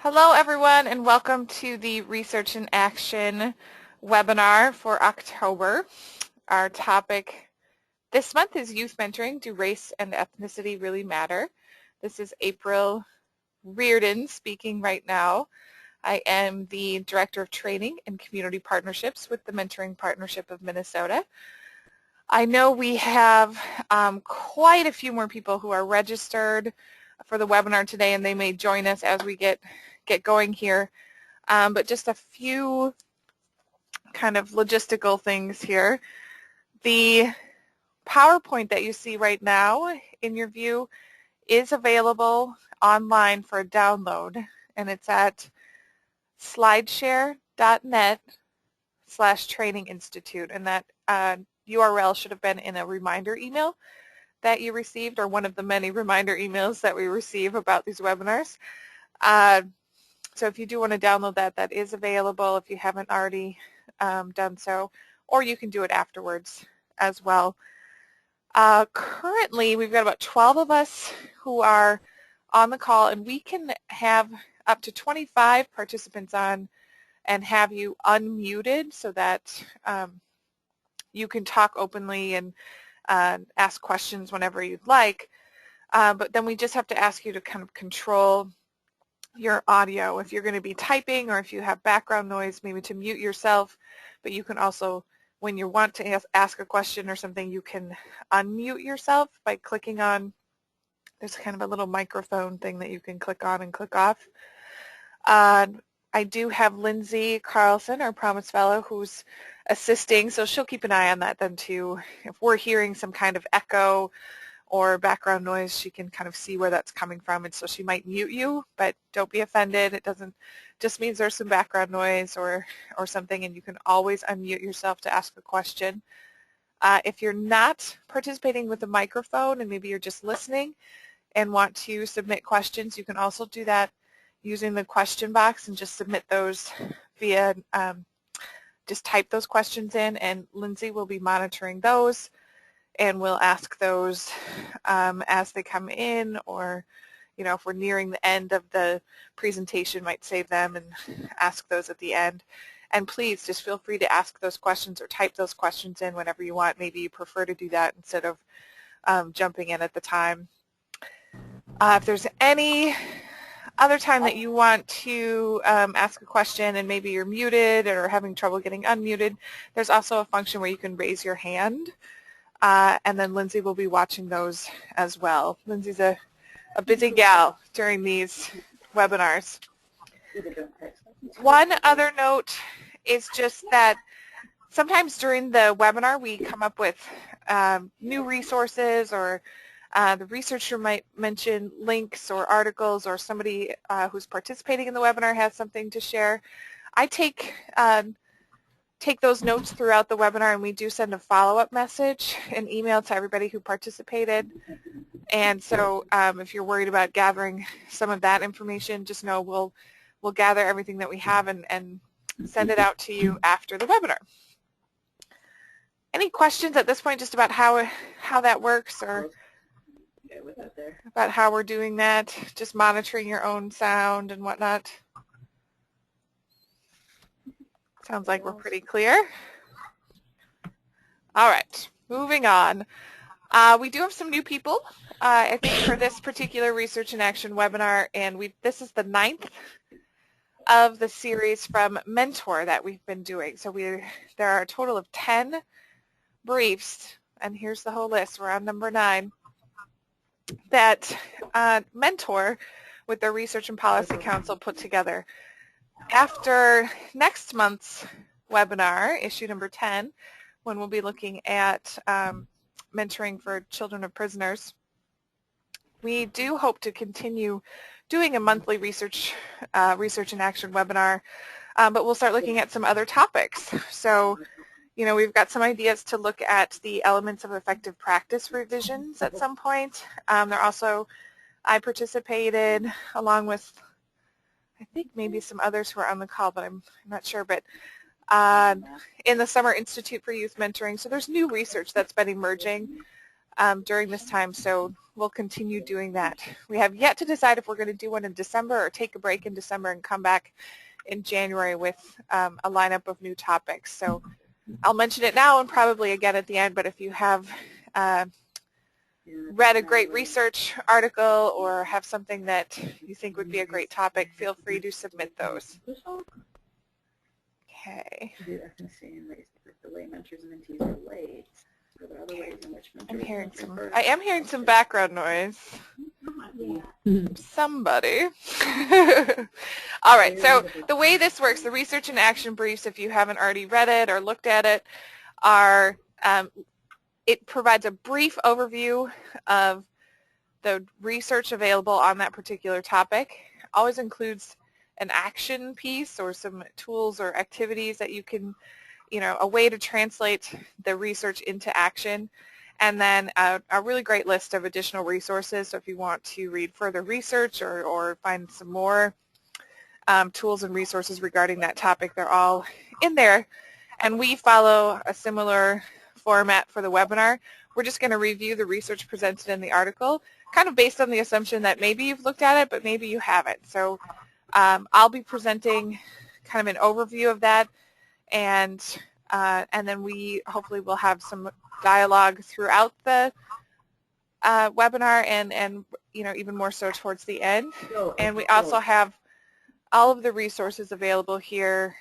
Hello everyone and welcome to the Research in Action webinar for October. Our topic this month is Youth Mentoring. Do Race and Ethnicity Really Matter? This is April Reardon speaking right now. I am the Director of Training and Community Partnerships with the Mentoring Partnership of Minnesota. I know we have quite a few more people who are registered for the webinar today, and they may join us as we get going here. But just a few kind of logistical things here. The PowerPoint that you see right now in your view is available online for a download, and it's at slideshare.net/training institute, and that URL should have been in a reminder email that you received, or one of the many reminder emails that we receive about these webinars. So if you do want to download that, that is available if you haven't already done so, or you can do it afterwards as well. Currently, we've got about 12 of us who are on the call, and we can have up to 25 participants on and have you unmuted so that you can talk openly and ask questions whenever you'd like. But then we just have to ask you to kind of control your audio. If you're going to be typing or if you have background noise, maybe to mute yourself, but you can also, when you want to ask a question or something, you can unmute yourself by clicking on, there's kind of a little microphone thing that you can click on and click off. I do have Lindsay Carlson, our Promise Fellow, who's assisting, so she'll keep an eye on that then too. If we're hearing some kind of echo or background noise, she can kind of see where that's coming from, and so she might mute you, but don't be offended. It doesn't just means there's some background noise or something, and you can always unmute yourself to ask a question. If you're not participating with a microphone and maybe you're just listening and want to submit questions, you can also do that using the question box and just submit those via, just type those questions in, and Lindsay will be monitoring those, and we'll ask those as they come in, or if we're nearing the end of the presentation, might save them and ask those at the end. And please just feel free to ask those questions or type those questions in whenever you want. Maybe you prefer to do that instead of jumping in at the time. If there's any other time that you want to ask a question and maybe you're muted or having trouble getting unmuted, there's also a function where you can raise your hand, and then Lindsay will be watching those as well. Lindsay's a busy gal during these webinars. One other note is just that sometimes during the webinar we come up with new resources, or the researcher might mention links or articles, or somebody who's participating in the webinar has something to share. I take those notes throughout the webinar, and we do send a follow-up message, an email to everybody who participated. And so if you're worried about gathering some of that information, just know we'll gather everything that we have and send it out to you after the webinar. Any questions at this point just about how that works, or about how we're doing that, just monitoring your own sound and whatnot? Sounds like we're pretty clear. All right, moving on. We do have some new people, I think, for this particular Research in Action webinar, and this is the 9th of the series from Mentor that we've been doing. So there are a total of 10 briefs, and here's the whole list. We're on number 9. That Mentor with the Research and Policy Council put together. After next month's webinar, issue number 10, when we'll be looking at mentoring for children of prisoners, we do hope to continue doing a monthly Research in Action webinar, but we'll start looking at some other topics. So we've got some ideas to look at the elements of effective practice revisions at some point. I participated along with, I think, maybe some others who are on the call, but I'm not sure, but in the Summer Institute for Youth Mentoring. So there's new research that's been emerging during this time, so we'll continue doing that. We have yet to decide if we're going to do one in December or take a break in December and come back in January with a lineup of new topics. So I'll mention it now and probably again at the end, but if you have read a great research article or have something that you think would be a great topic, feel free to submit those. Okay. I am hearing some background noise. Somebody. All right, so the way this works, the research and action briefs, if you haven't already read it or looked at it, are it provides a brief overview of the research available on that particular topic. Always includes an action piece or some tools or activities that you can, a way to translate the research into action. And then a really great list of additional resources. So if you want to read further research or find some more tools and resources regarding that topic, they're all in there. And we follow a similar format for the webinar. We're just going to review the research presented in the article, kind of based on the assumption that maybe you've looked at it, but maybe you haven't. So I'll be presenting kind of an overview of that, and then we hopefully will have some dialogue throughout the webinar, and even more so towards the end. And we also have all of the resources available here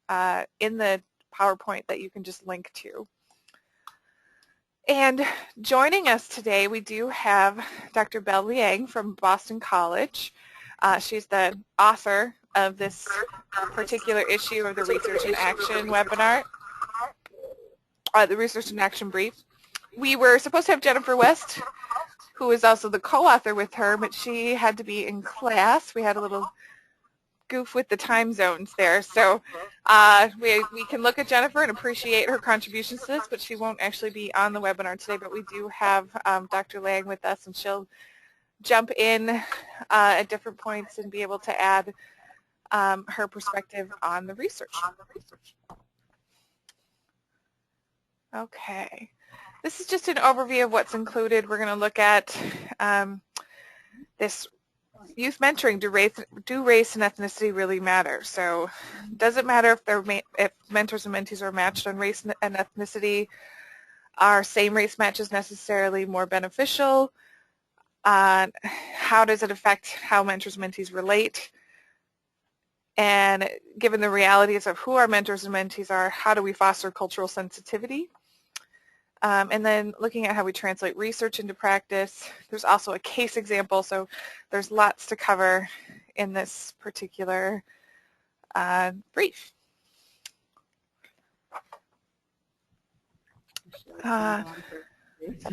in the PowerPoint that you can just link to. And joining us today, we do have Dr. Belle Liang from Boston College. She's the author of this particular issue of the Research in Action webinar, the Research in Action brief. We were supposed to have Jennifer West, who is also the co-author with her, but she had to be in class. We had a little goof with the time zones there. So we can look at Jennifer and appreciate her contributions to this, but she won't actually be on the webinar today. But we do have Dr. Liang with us, and she'll jump in at different points and be able to add her perspective on the research. Okay. This is just an overview of what's included. We're going to look at this youth mentoring. Do race and ethnicity really matter? So does it matter if mentors and mentees are matched on race and ethnicity? Are same-race matches necessarily more beneficial? How does it affect how mentors and mentees relate? And given the realities of who our mentors and mentees are, how do we foster cultural sensitivity? And then looking at how we translate research into practice. There's also a case example, so there's lots to cover in this particular brief.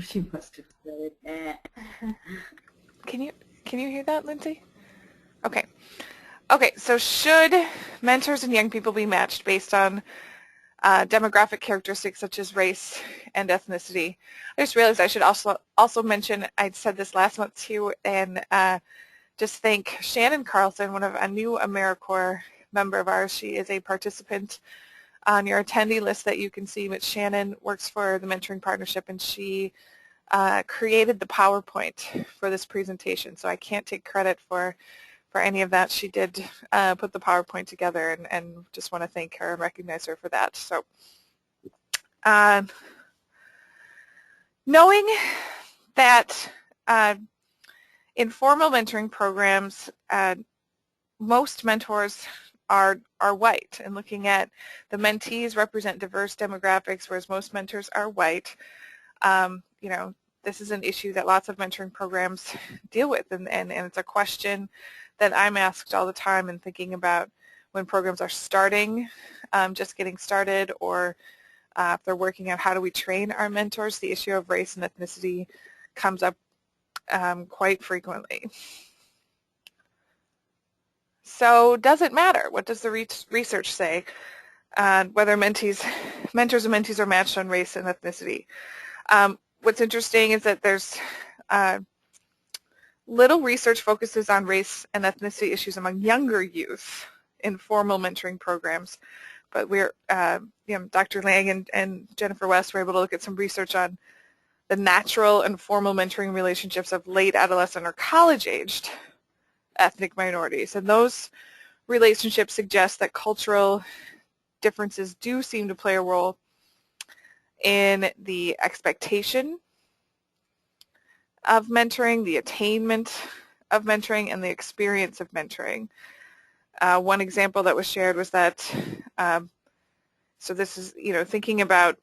She must have said it. Can you hear that, Lindsay? Okay. Okay, so should mentors and young people be matched based on demographic characteristics such as race and ethnicity? I just realized I should also mention, I said this last month too, and just thank Shannon Carlson, a new AmeriCorps member of ours. She is a participant on your attendee list that you can see, but Shannon works for the Mentoring Partnership, and she created the PowerPoint for this presentation, so I can't take credit for any of that. She did put the PowerPoint together, and just want to thank her and recognize her for that. So knowing that informal mentoring programs, most mentors are white, and looking at the mentees represent diverse demographics, whereas most mentors are white. This is an issue that lots of mentoring programs deal with, and it's a question that I'm asked all the time and thinking about when programs are starting, just getting started, or if they're working out how do we train our mentors. The issue of race and ethnicity comes up quite frequently. So does it matter? What does the research say? Whether mentors and mentees are matched on race and ethnicity. What's interesting is that there's little research focuses on race and ethnicity issues among younger youth in formal mentoring programs, but we're, Dr. Liang and Jennifer West were able to look at some research on the natural and formal mentoring relationships of late adolescent or college-aged ethnic minorities. And those relationships suggest that cultural differences do seem to play a role in the expectation of mentoring, the attainment of mentoring, and the experience of mentoring. One example that was shared was that, so this is, thinking about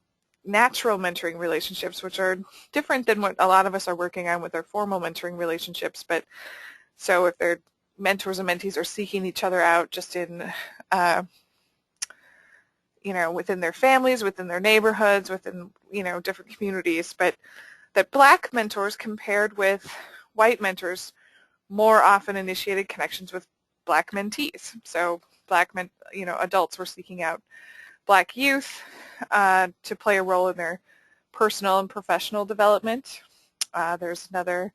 natural mentoring relationships, which are different than what a lot of us are working on with our formal mentoring relationships. But so if their mentors and mentees are seeking each other out just in, within their families, within their neighborhoods, within, different communities, but that Black mentors compared with white mentors more often initiated connections with Black mentees. So Black adults were seeking out Black youth to play a role in their personal and professional development. There's another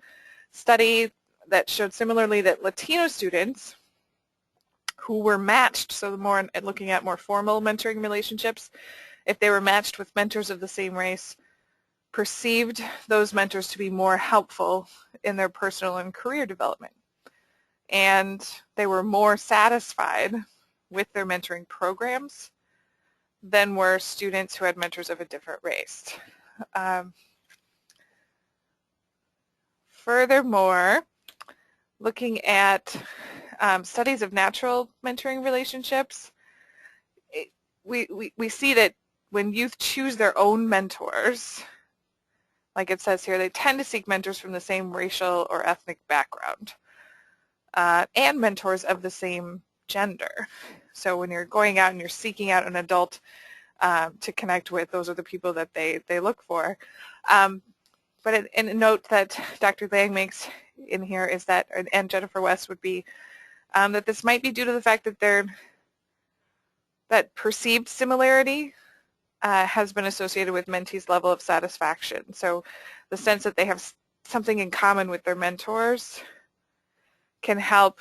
study that showed similarly that Latino students who were matched, so more looking at more formal mentoring relationships, if they were matched with mentors of the same race, perceived those mentors to be more helpful in their personal and career development. And they were more satisfied with their mentoring programs than were students who had mentors of a different race. Furthermore, looking at studies of natural mentoring relationships, we see that when youth choose their own mentors, like it says here, they tend to seek mentors from the same racial or ethnic background and mentors of the same gender. So when you're going out and you're seeking out an adult to connect with, those are the people that they look for. But a note that Dr. Lang makes in here is that, and Jennifer West would be, that this might be due to the fact that that perceived similarity has been associated with mentees' level of satisfaction. So the sense that they have something in common with their mentors can help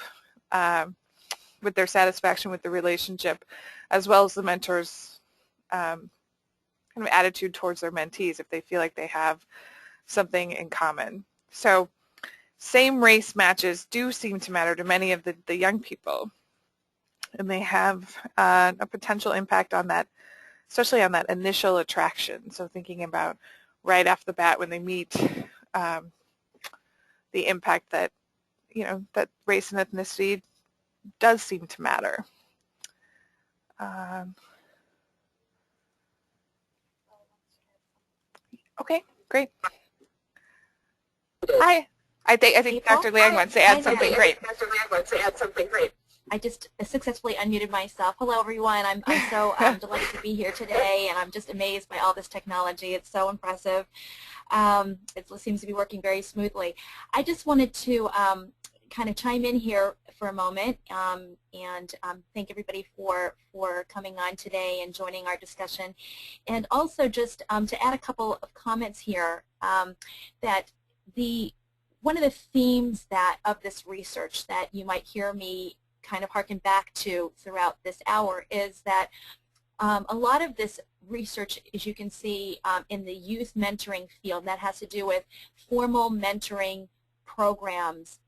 with their satisfaction with the relationship, as well as the mentors' kind of attitude towards their mentees if they feel like they have something in common. So same race matches do seem to matter to many of the young people, and they have a potential impact on that, especially on that initial attraction. So thinking about right off the bat when they meet, the impact that, that race and ethnicity does seem to matter. Okay, great. Hi. I think Dr. Liang wants to add something great. I just successfully unmuted myself. Hello, everyone. I'm so delighted to be here today, and I'm just amazed by all this technology. It's so impressive. It seems to be working very smoothly. I just wanted to kind of chime in here for a moment and thank everybody for coming on today and joining our discussion. And also just to add a couple of comments here that one of the themes of this research that you might hear me kind of harken back to throughout this hour is that a lot of this research, as you can see in the youth mentoring field, that has to do with formal mentoring programs,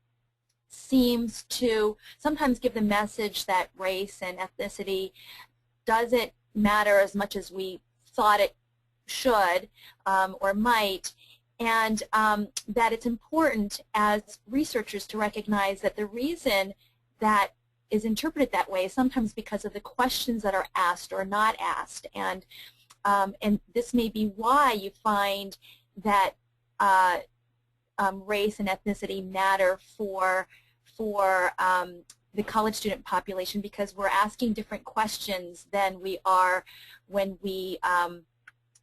seems to sometimes give the message that race and ethnicity doesn't matter as much as we thought it should or might, and that it's important as researchers to recognize that the reason that is interpreted that way is sometimes because of the questions that are asked or not asked, and this may be why you find that race and ethnicity matter for the college student population, because we're asking different questions than we are when we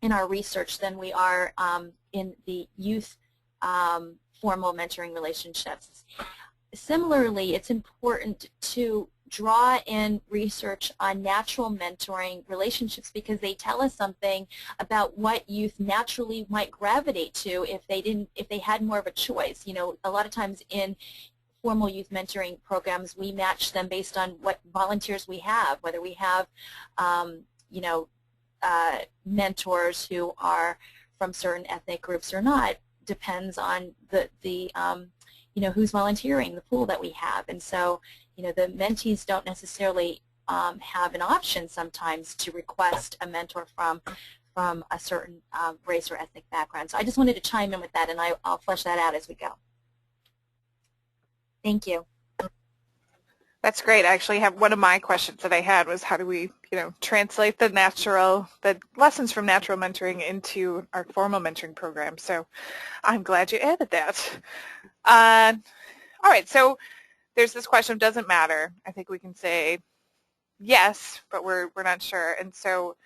in our research than we are in the youth formal mentoring relationships. Similarly, it's important to draw in research on natural mentoring relationships because they tell us something about what youth naturally might gravitate to if they had more of a choice. You know, a lot of times in formal youth mentoring programs, we match them based on what volunteers we have, whether we have, mentors who are from certain ethnic groups or not depends on the who's volunteering, the pool that we have. And so, the mentees don't necessarily have an option sometimes to request a mentor from a certain race or ethnic background. So I just wanted to chime in with that, and I'll flesh that out as we go. Thank you. That's great. I actually have one of my questions that I had was how do we, translate the lessons from natural mentoring into our formal mentoring program. So I'm glad you added that. All right, so there's this question of doesn't matter. I think we can say yes, but we're not sure. And so,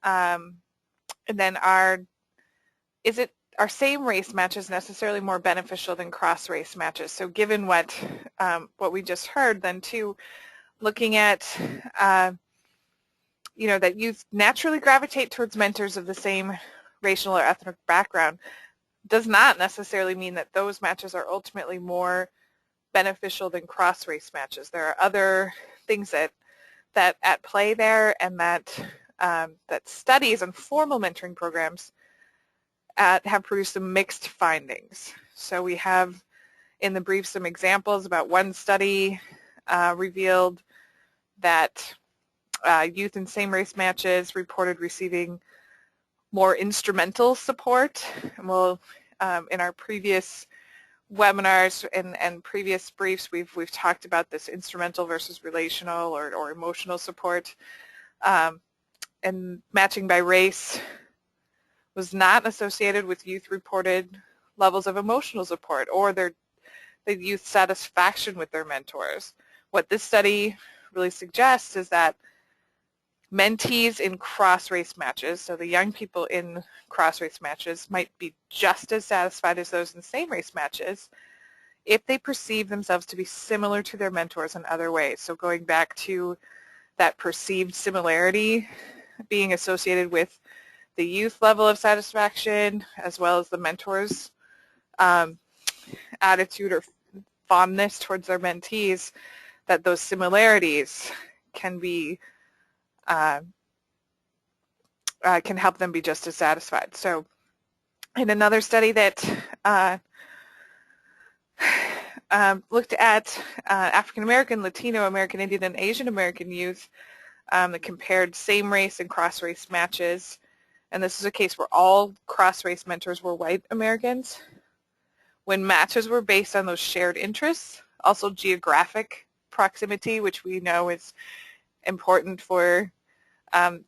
and then are same race matches necessarily more beneficial than cross race matches? So given what we just heard, then too, looking at that youth naturally gravitate towards mentors of the same racial or ethnic background does not necessarily mean that those matches are ultimately more beneficial than cross race matches. There are other things that at play there, and that studies on formal mentoring programs have produced some mixed findings. So we have in the brief some examples about one study revealed that youth in same-race matches reported receiving more instrumental support. And we'll, in our previous webinars and previous briefs, we've talked about this instrumental versus relational or emotional support. And matching by race was not associated with youth-reported levels of emotional support or the youth satisfaction with their mentors. What this study really suggests is that mentees in cross-race matches, so the young people in cross-race matches, might be just as satisfied as those in same-race matches if they perceive themselves to be similar to their mentors in other ways. So going back to that perceived similarity being associated with the youth level of satisfaction as well as the mentor's attitude or fondness towards their mentees, that those similarities can be can help them be just as satisfied. So in another study that looked at African American, Latino American, Indian, and Asian American youth that compared same race and cross race matches, and this is a case where all cross race mentors were white Americans. When matches were based on those shared interests, also geographic proximity, which we know is important for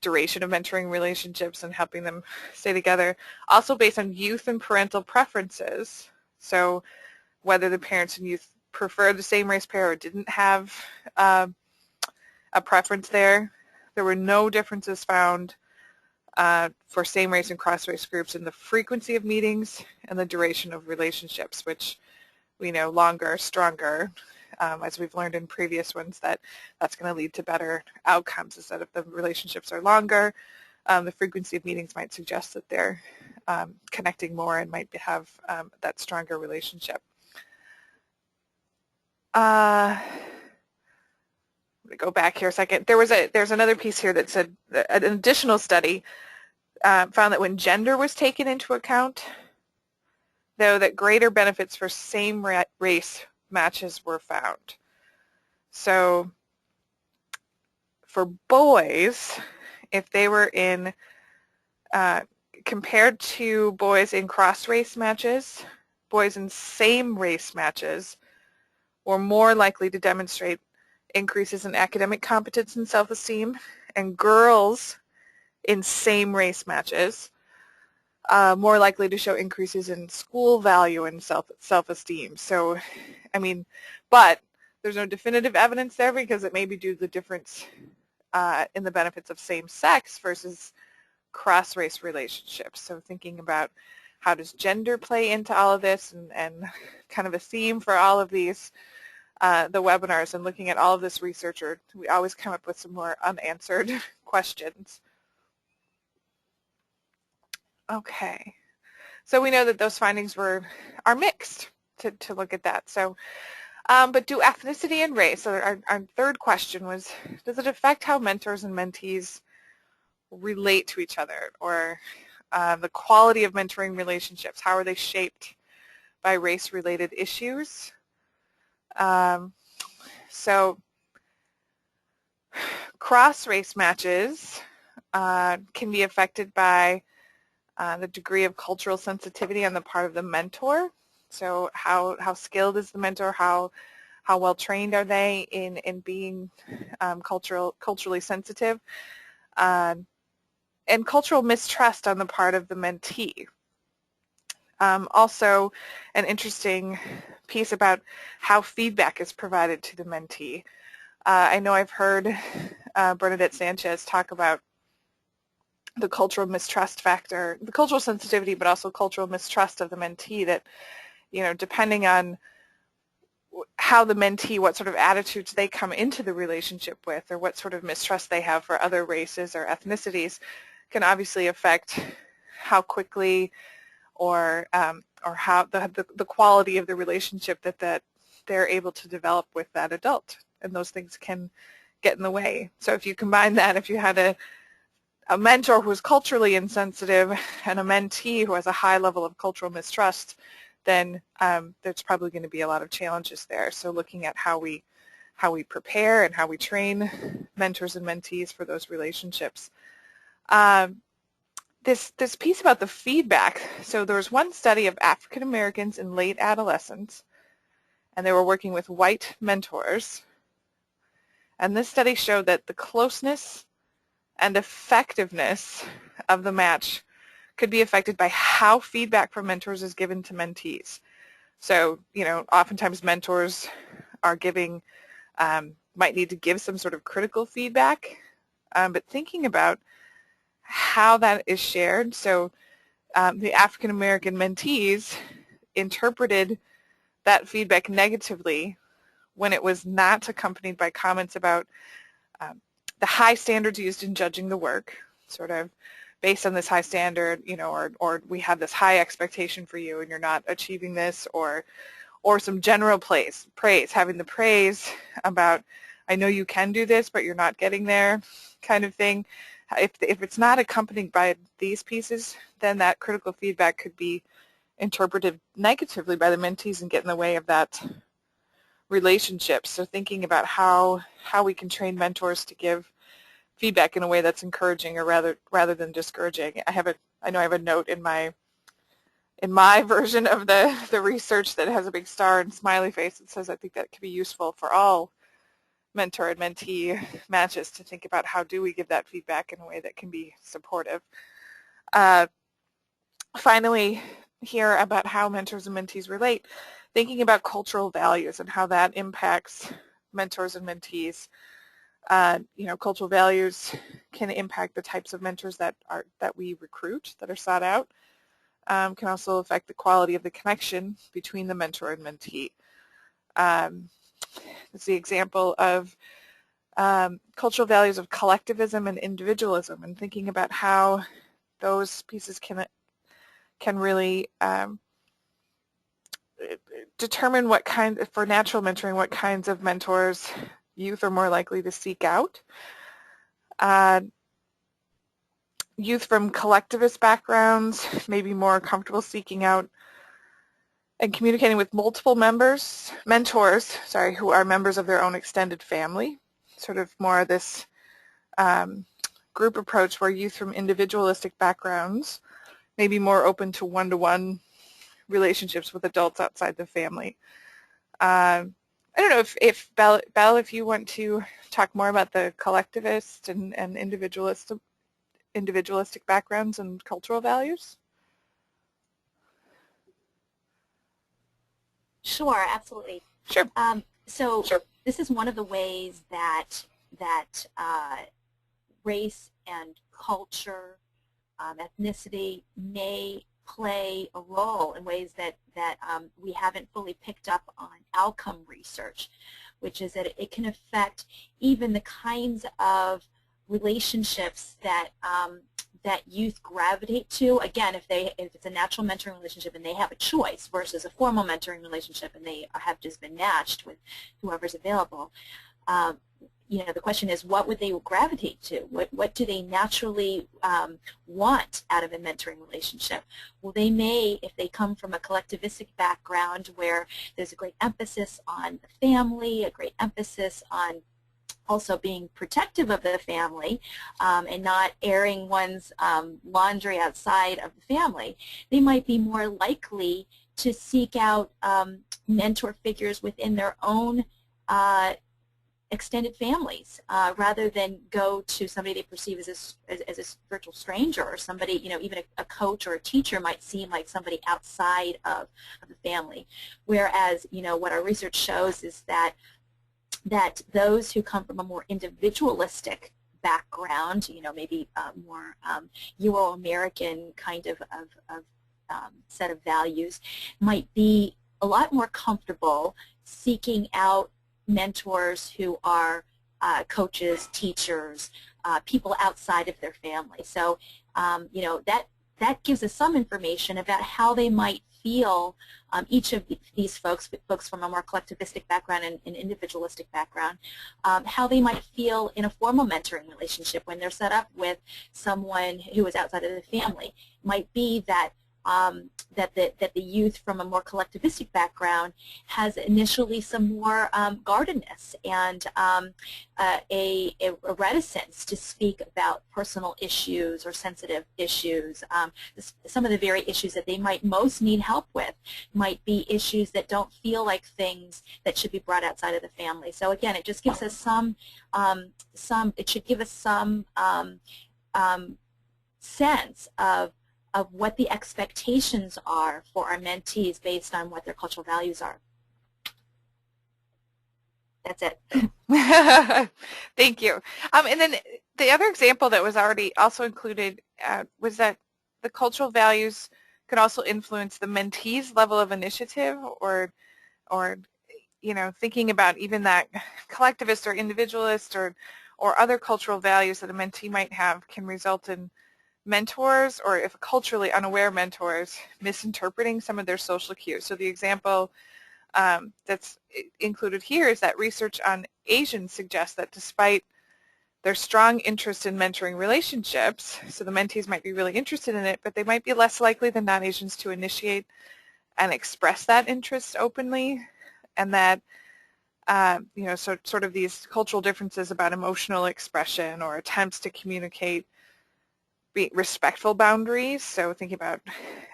duration of mentoring relationships and helping them stay together, also based on youth and parental preferences. So whether the parents and youth preferred the same race pair or didn't have a preference there, there were no differences found for same race and cross race groups in the frequency of meetings and the duration of relationships, which we know longer, stronger, as we've learned in previous ones, that's going to lead to better outcomes. Is that if the relationships are longer, the frequency of meetings might suggest that they're connecting more and might have that stronger relationship. I'm going to go back here a second. There's another piece here that said an additional study found that when gender was taken into account, though, that greater benefits for same race matches were found. So for boys, if they were in, compared to boys in cross-race matches, boys in same-race matches were more likely to demonstrate increases in academic competence and self-esteem, and girls in same-race matches more likely to show increases in school value and self-esteem. So, I mean, but there's no definitive evidence there because it may be due to the difference in the benefits of same-sex versus cross-race relationships. So thinking about how does gender play into all of this, and kind of a theme for all of these, the webinars, and looking at all of this research, we always come up with some more unanswered questions. Okay, so we know that those findings are mixed to look at that. So, but do ethnicity and race, so our third question was, does it affect how mentors and mentees relate to each other, or the quality of mentoring relationships. How are they shaped by race-related issues? So cross-race matches can be affected by the degree of cultural sensitivity on the part of the mentor. So how skilled is the mentor? How well trained are they in being culturally sensitive? And cultural mistrust on the part of the mentee. Also, an interesting piece about how feedback is provided to the mentee. I know I've heard Bernadette Sanchez talk about the cultural mistrust factor, the cultural sensitivity, but also cultural mistrust of the mentee, that, you know, depending on how the mentee, what sort of attitudes they come into the relationship with, or what sort of mistrust they have for other races or ethnicities, can obviously affect how quickly or how the quality of the relationship that they're able to develop with that adult, and those things can get in the way. So if you combine that, if you had a mentor who's culturally insensitive and a mentee who has a high level of cultural mistrust, then there's probably going to be a lot of challenges there. So looking at how we prepare and how we train mentors and mentees for those relationships. This piece about the feedback, so there was one study of African Americans in late adolescence, and they were working with white mentors, and this study showed that the closeness and effectiveness of the match could be affected by how feedback from mentors is given to mentees. So, you know, oftentimes mentors are giving, might need to give some sort of critical feedback, but thinking about how that is shared. So the African American mentees interpreted that feedback negatively when it was not accompanied by comments about the high standards used in judging the work, sort of based on this high standard, you know, or we have this high expectation for you and you're not achieving this, or some general praise, having the praise about, I know you can do this, but you're not getting there, kind of thing. If it's not accompanied by these pieces, then that critical feedback could be interpreted negatively by the mentees and get in the way of that relationship. So thinking about how we can train mentors to give feedback in a way that's encouraging, or rather than discouraging. I know I have a note in my version of the research that has a big star and smiley face that says I think that could be useful for all mentor and mentee matches, to think about how do we give that feedback in a way that can be supportive. Finally, here about how mentors and mentees relate, thinking about cultural values and how that impacts mentors and mentees. You know, cultural values can impact the types of mentors that we recruit, that are sought out. Can also affect the quality of the connection between the mentor and mentee. It's the example of cultural values of collectivism and individualism, and thinking about how those pieces can really determine what kind, for natural mentoring, what kinds of mentors youth are more likely to seek out. Youth from collectivist backgrounds may be more comfortable seeking out and communicating with multiple mentors, who are members of their own extended family. Sort of more of this group approach, where youth from individualistic backgrounds may be more open to one-to-one relationships with adults outside the family. I don't know if Belle, if you want to talk more about the collectivist and individualistic backgrounds and cultural values. Sure, absolutely. Sure. Sure. This is one of the ways that race and culture, ethnicity may play a role in ways that we haven't fully picked up on outcome research, which is that it can affect even the kinds of relationships that that youth gravitate to. Again, if it's a natural mentoring relationship and they have a choice versus a formal mentoring relationship and they have just been matched with whoever's available, the question is, what would they gravitate to? What do they naturally want out of a mentoring relationship? Well, they may, if they come from a collectivistic background where there's a great emphasis on the family, a great emphasis on also being protective of the family and not airing one's laundry outside of the family, they might be more likely to seek out mentor figures within their own extended families rather than go to somebody they perceive as a spiritual stranger, or somebody, even a coach or a teacher might seem like somebody outside of the family. Whereas, what our research shows is that those who come from a more individualistic background, maybe more Euro-American kind of set of values, might be a lot more comfortable seeking out mentors who are coaches, teachers, people outside of their family. So, that gives us some information about how they might feel, each of these folks from a more collectivistic background and an individualistic background, how they might feel in a formal mentoring relationship when they're set up with someone who is outside of the family. Might be that that the youth from a more collectivistic background has initially some more guardedness and a reticence to speak about personal issues or sensitive issues. Some of the very issues that they might most need help with might be issues that don't feel like things that should be brought outside of the family. So again, it just gives us it should give us some sense of what the expectations are for our mentees based on what their cultural values are. That's it. Thank you. And then the other example that was already also included was that the cultural values could also influence the mentee's level of initiative, or thinking about even that collectivist or individualist or other cultural values that a mentee might have can result in mentors, or if culturally unaware mentors, misinterpreting some of their social cues. So the example that's included here is that research on Asians suggests that despite their strong interest in mentoring relationships, so the mentees might be really interested in it, but they might be less likely than non-Asians to initiate and express that interest openly, and that so sort of these cultural differences about emotional expression or attempts to communicate respectful boundaries, so thinking about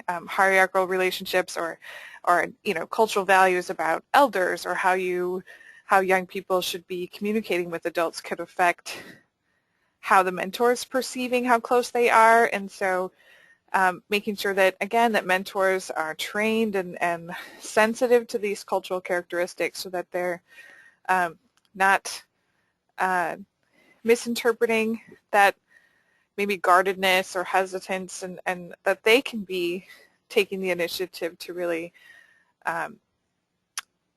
hierarchical relationships or cultural values about elders, or how young people should be communicating with adults, could affect how the mentor is perceiving how close they are. And so making sure that, again, that mentors are trained and sensitive to these cultural characteristics so that they're not misinterpreting that maybe guardedness or hesitance, and that they can be taking the initiative to really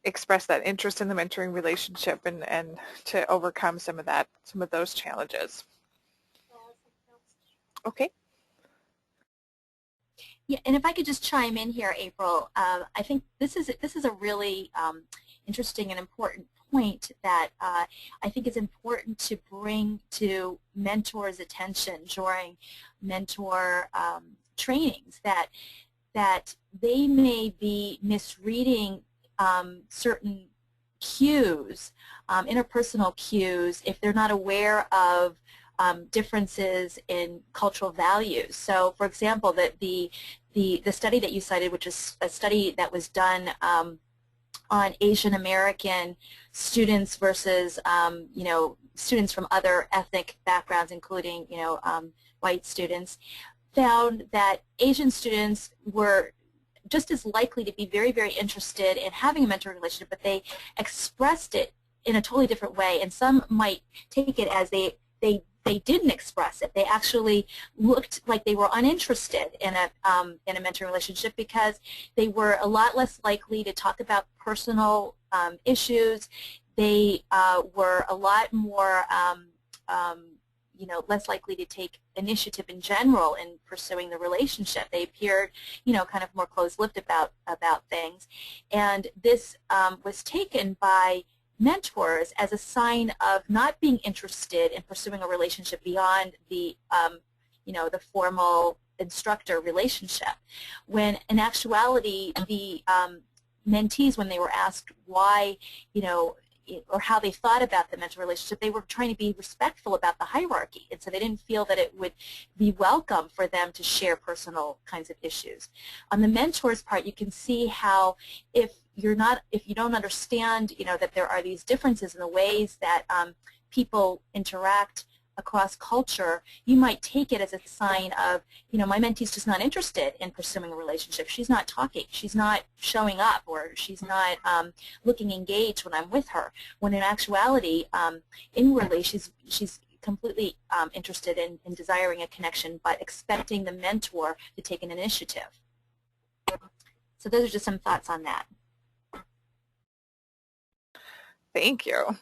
express that interest in the mentoring relationship and to overcome some of those challenges. Okay. Yeah, and if I could just chime in here, April, I think this is a really interesting and important point that I think is important to bring to mentors' attention during mentor trainings, that they may be misreading certain cues, interpersonal cues, if they're not aware of differences in cultural values. So, for example, the study that you cited, which is a study that was done on Asian American students versus students from other ethnic backgrounds, including white students, found that Asian students were just as likely to be very, very interested in having a mentoring relationship, but they expressed it in a totally different way. And some might take it as they didn't express it. They actually looked like they were uninterested in a mentoring relationship because they were a lot less likely to talk about personal issues. They were a lot more less likely to take initiative in general in pursuing the relationship. They appeared, kind of more closed-lipped about things. And this was taken by mentors as a sign of not being interested in pursuing a relationship beyond the, the formal instructor relationship, when in actuality the mentees, when they were asked why, or how they thought about the mentor relationship, they were trying to be respectful about the hierarchy, and so they didn't feel that it would be welcome for them to share personal kinds of issues. On the mentor's part, you can see how if you don't understand, that there are these differences in the ways that people interact across culture, you might take it as a sign of, my mentee's just not interested in pursuing a relationship. She's not talking. She's not showing up, or she's not looking engaged when I'm with her. When in actuality, inwardly, she's completely interested in desiring a connection, but expecting the mentor to take an initiative. So those are just some thoughts on that. Thank you.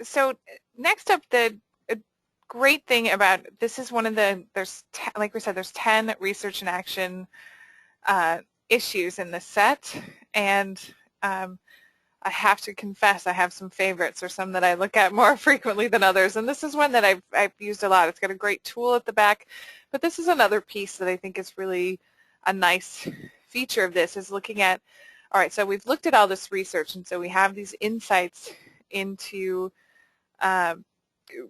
So next up, the great thing about this is one of the, like we said, there's 10 research and action issues in the set, and I have to confess I have some favorites, or some that I look at more frequently than others, and this is one that I've used a lot. It's got a great tool at the back, but this is another piece that I think is really a nice feature of this, is looking at, all right, so we've looked at all this research, and so we have these insights into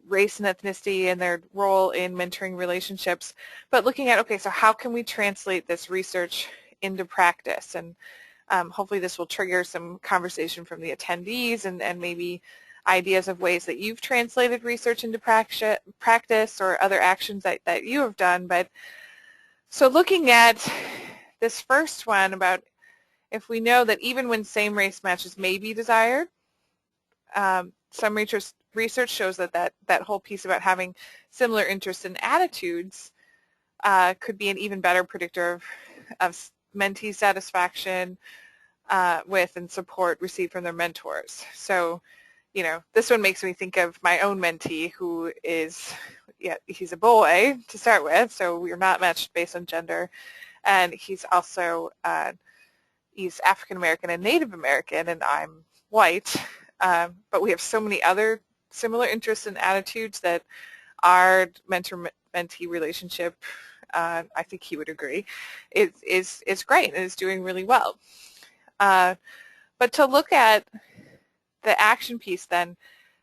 race and ethnicity and their role in mentoring relationships, but looking at, okay, so how can we translate this research into practice? And hopefully this will trigger some conversation from the attendees, and maybe ideas of ways that you've translated research into practice, or other actions that you have done. But so looking at this first one about, if we know that even when same-race matches may be desired, some research shows that whole piece about having similar interests and attitudes could be an even better predictor of mentee satisfaction with and support received from their mentors. So, this one makes me think of my own mentee, who is, he's a boy to start with, so we're not matched based on gender, and he's also he's African American and Native American, and I'm white, but we have so many other similar interests and attitudes that our mentor-mentee relationship, I think he would agree, is great and is doing really well. But to look at the action piece then,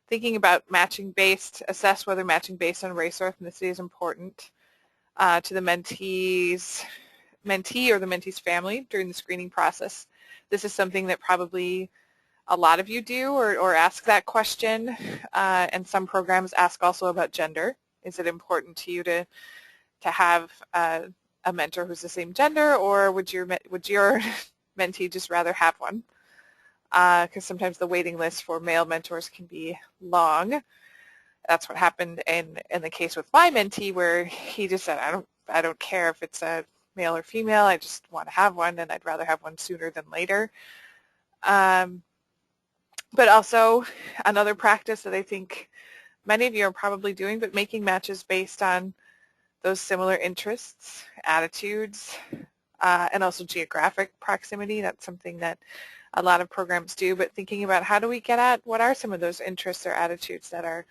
thinking about matching based, assess whether matching based on race or ethnicity is important to the mentee or the mentee's family during the screening process. This is something that probably a lot of you do, or ask that question, and some programs ask also about gender. Is it important to you to have a mentor who's the same gender, or would your mentee just rather have one? Because sometimes the waiting list for male mentors can be long. That's what happened in the case with my mentee, where he just said, I don't care if it's a male or female, I just want to have one, and I'd rather have one sooner than later. But also another practice that I think many of you are probably doing, but making matches based on those similar interests, attitudes, and also geographic proximity. That's something that a lot of programs do, but thinking about how do we get at what are some of those interests or attitudes that are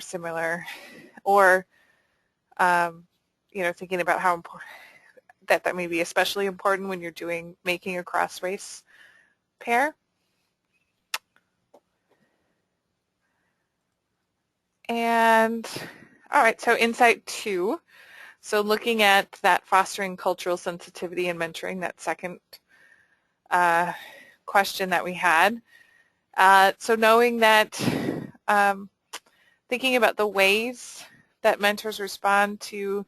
similar, or thinking about how important that may be especially important when you're making a cross-race pair. And all right, so insight 2. So looking at that fostering cultural sensitivity and mentoring, that second question that we had. So knowing that, thinking about the ways that mentors respond to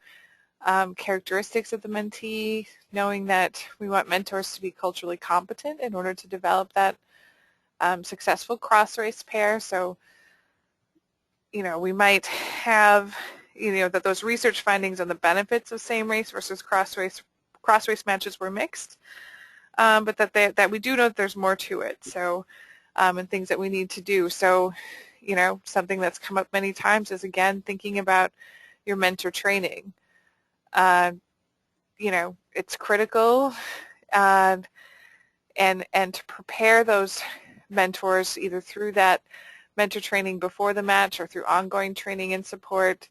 characteristics of the mentee, knowing that we want mentors to be culturally competent in order to develop that successful cross-race pair. So, we might have, that those research findings on the benefits of same-race versus cross-race matches were mixed, but that we do know that there's more to it. So, and things that we need to do. So, something that's come up many times is, again, thinking about your mentor training. It's critical, and and to prepare those mentors either through that mentor training before the match or through ongoing training and support,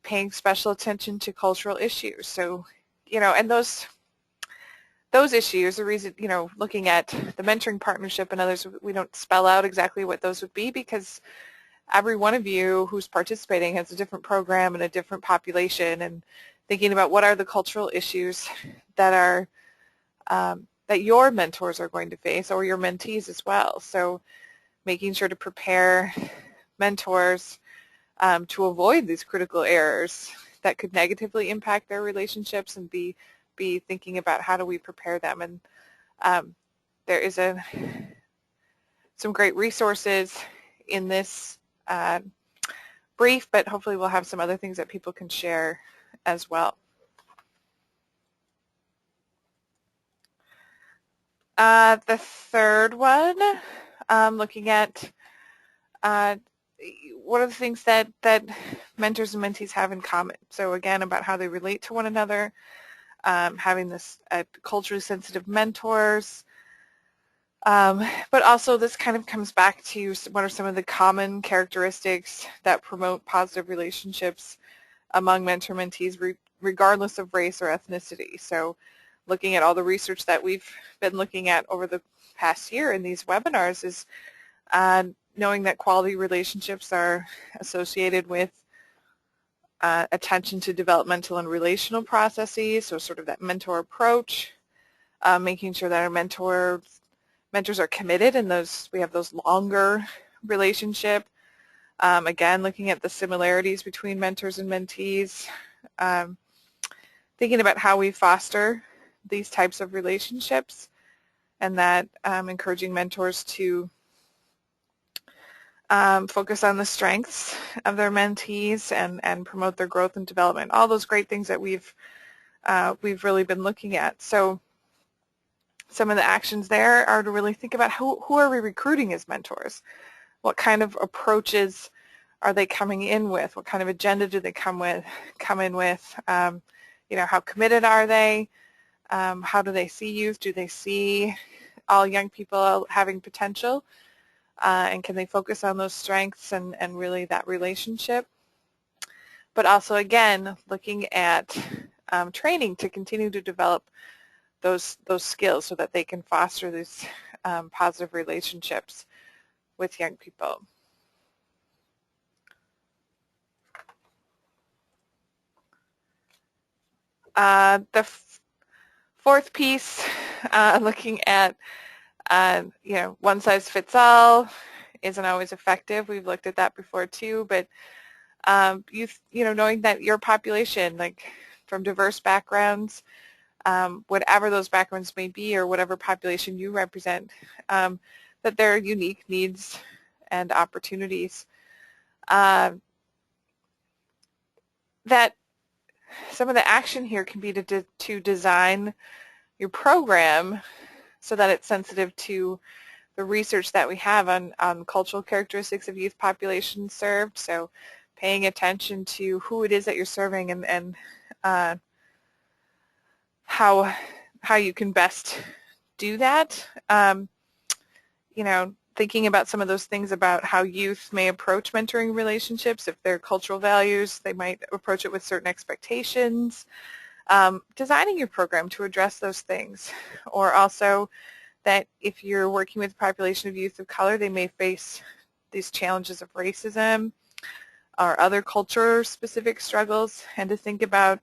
paying special attention to cultural issues. So, and those issues, the reason, looking at the mentoring partnership and others, we don't spell out exactly what those would be because every one of you who's participating has a different program and a different population, and thinking about what are the cultural issues that are that your mentors are going to face, or your mentees as well. So making sure to prepare mentors to avoid these critical errors that could negatively impact their relationships, and be thinking about how do we prepare them. And there is some great resources in this brief, but hopefully we'll have some other things that people can share as well. The third one, looking at what are the things that mentors and mentees have in common. So again, about how they relate to one another, having this culturally sensitive mentors, but also this kind of comes back to what are some of the common characteristics that promote positive relationships among mentor-mentees regardless of race or ethnicity. So looking at all the research that we've been looking at over the past year in these webinars is knowing that quality relationships are associated with attention to developmental and relational processes, so sort of that mentor approach, making sure that our mentors are committed and we have those longer relationship. Again, looking at the similarities between mentors and mentees, thinking about how we foster these types of relationships, and that encouraging mentors to focus on the strengths of their mentees and promote their growth and development. All those great things that we've really been looking at. So some of the actions there are to really think about who are we recruiting as mentors? What kind of approaches are they coming in with? What kind of agenda do they come in with? How committed are they? How do they see youth? Do they see all young people having potential? And can they focus on those strengths and really that relationship? But also, again, looking at training to continue to develop those skills so that they can foster these positive relationships with young people. The fourth piece, looking at one size fits all isn't always effective. We've looked at that before too, but knowing that your population, like from diverse backgrounds, whatever those backgrounds may be, or whatever population you represent, that there are unique needs and opportunities. That some of the action here can be to design your program so that it's sensitive to the research that we have on cultural characteristics of youth populations served. So paying attention to who it is that you're serving and how you can best do that. Thinking about some of those things about how youth may approach mentoring relationships. If they're cultural values, they might approach it with certain expectations. Designing your program to address those things. Or also that if you're working with a population of youth of color, they may face these challenges of racism or other culture-specific struggles, and to think about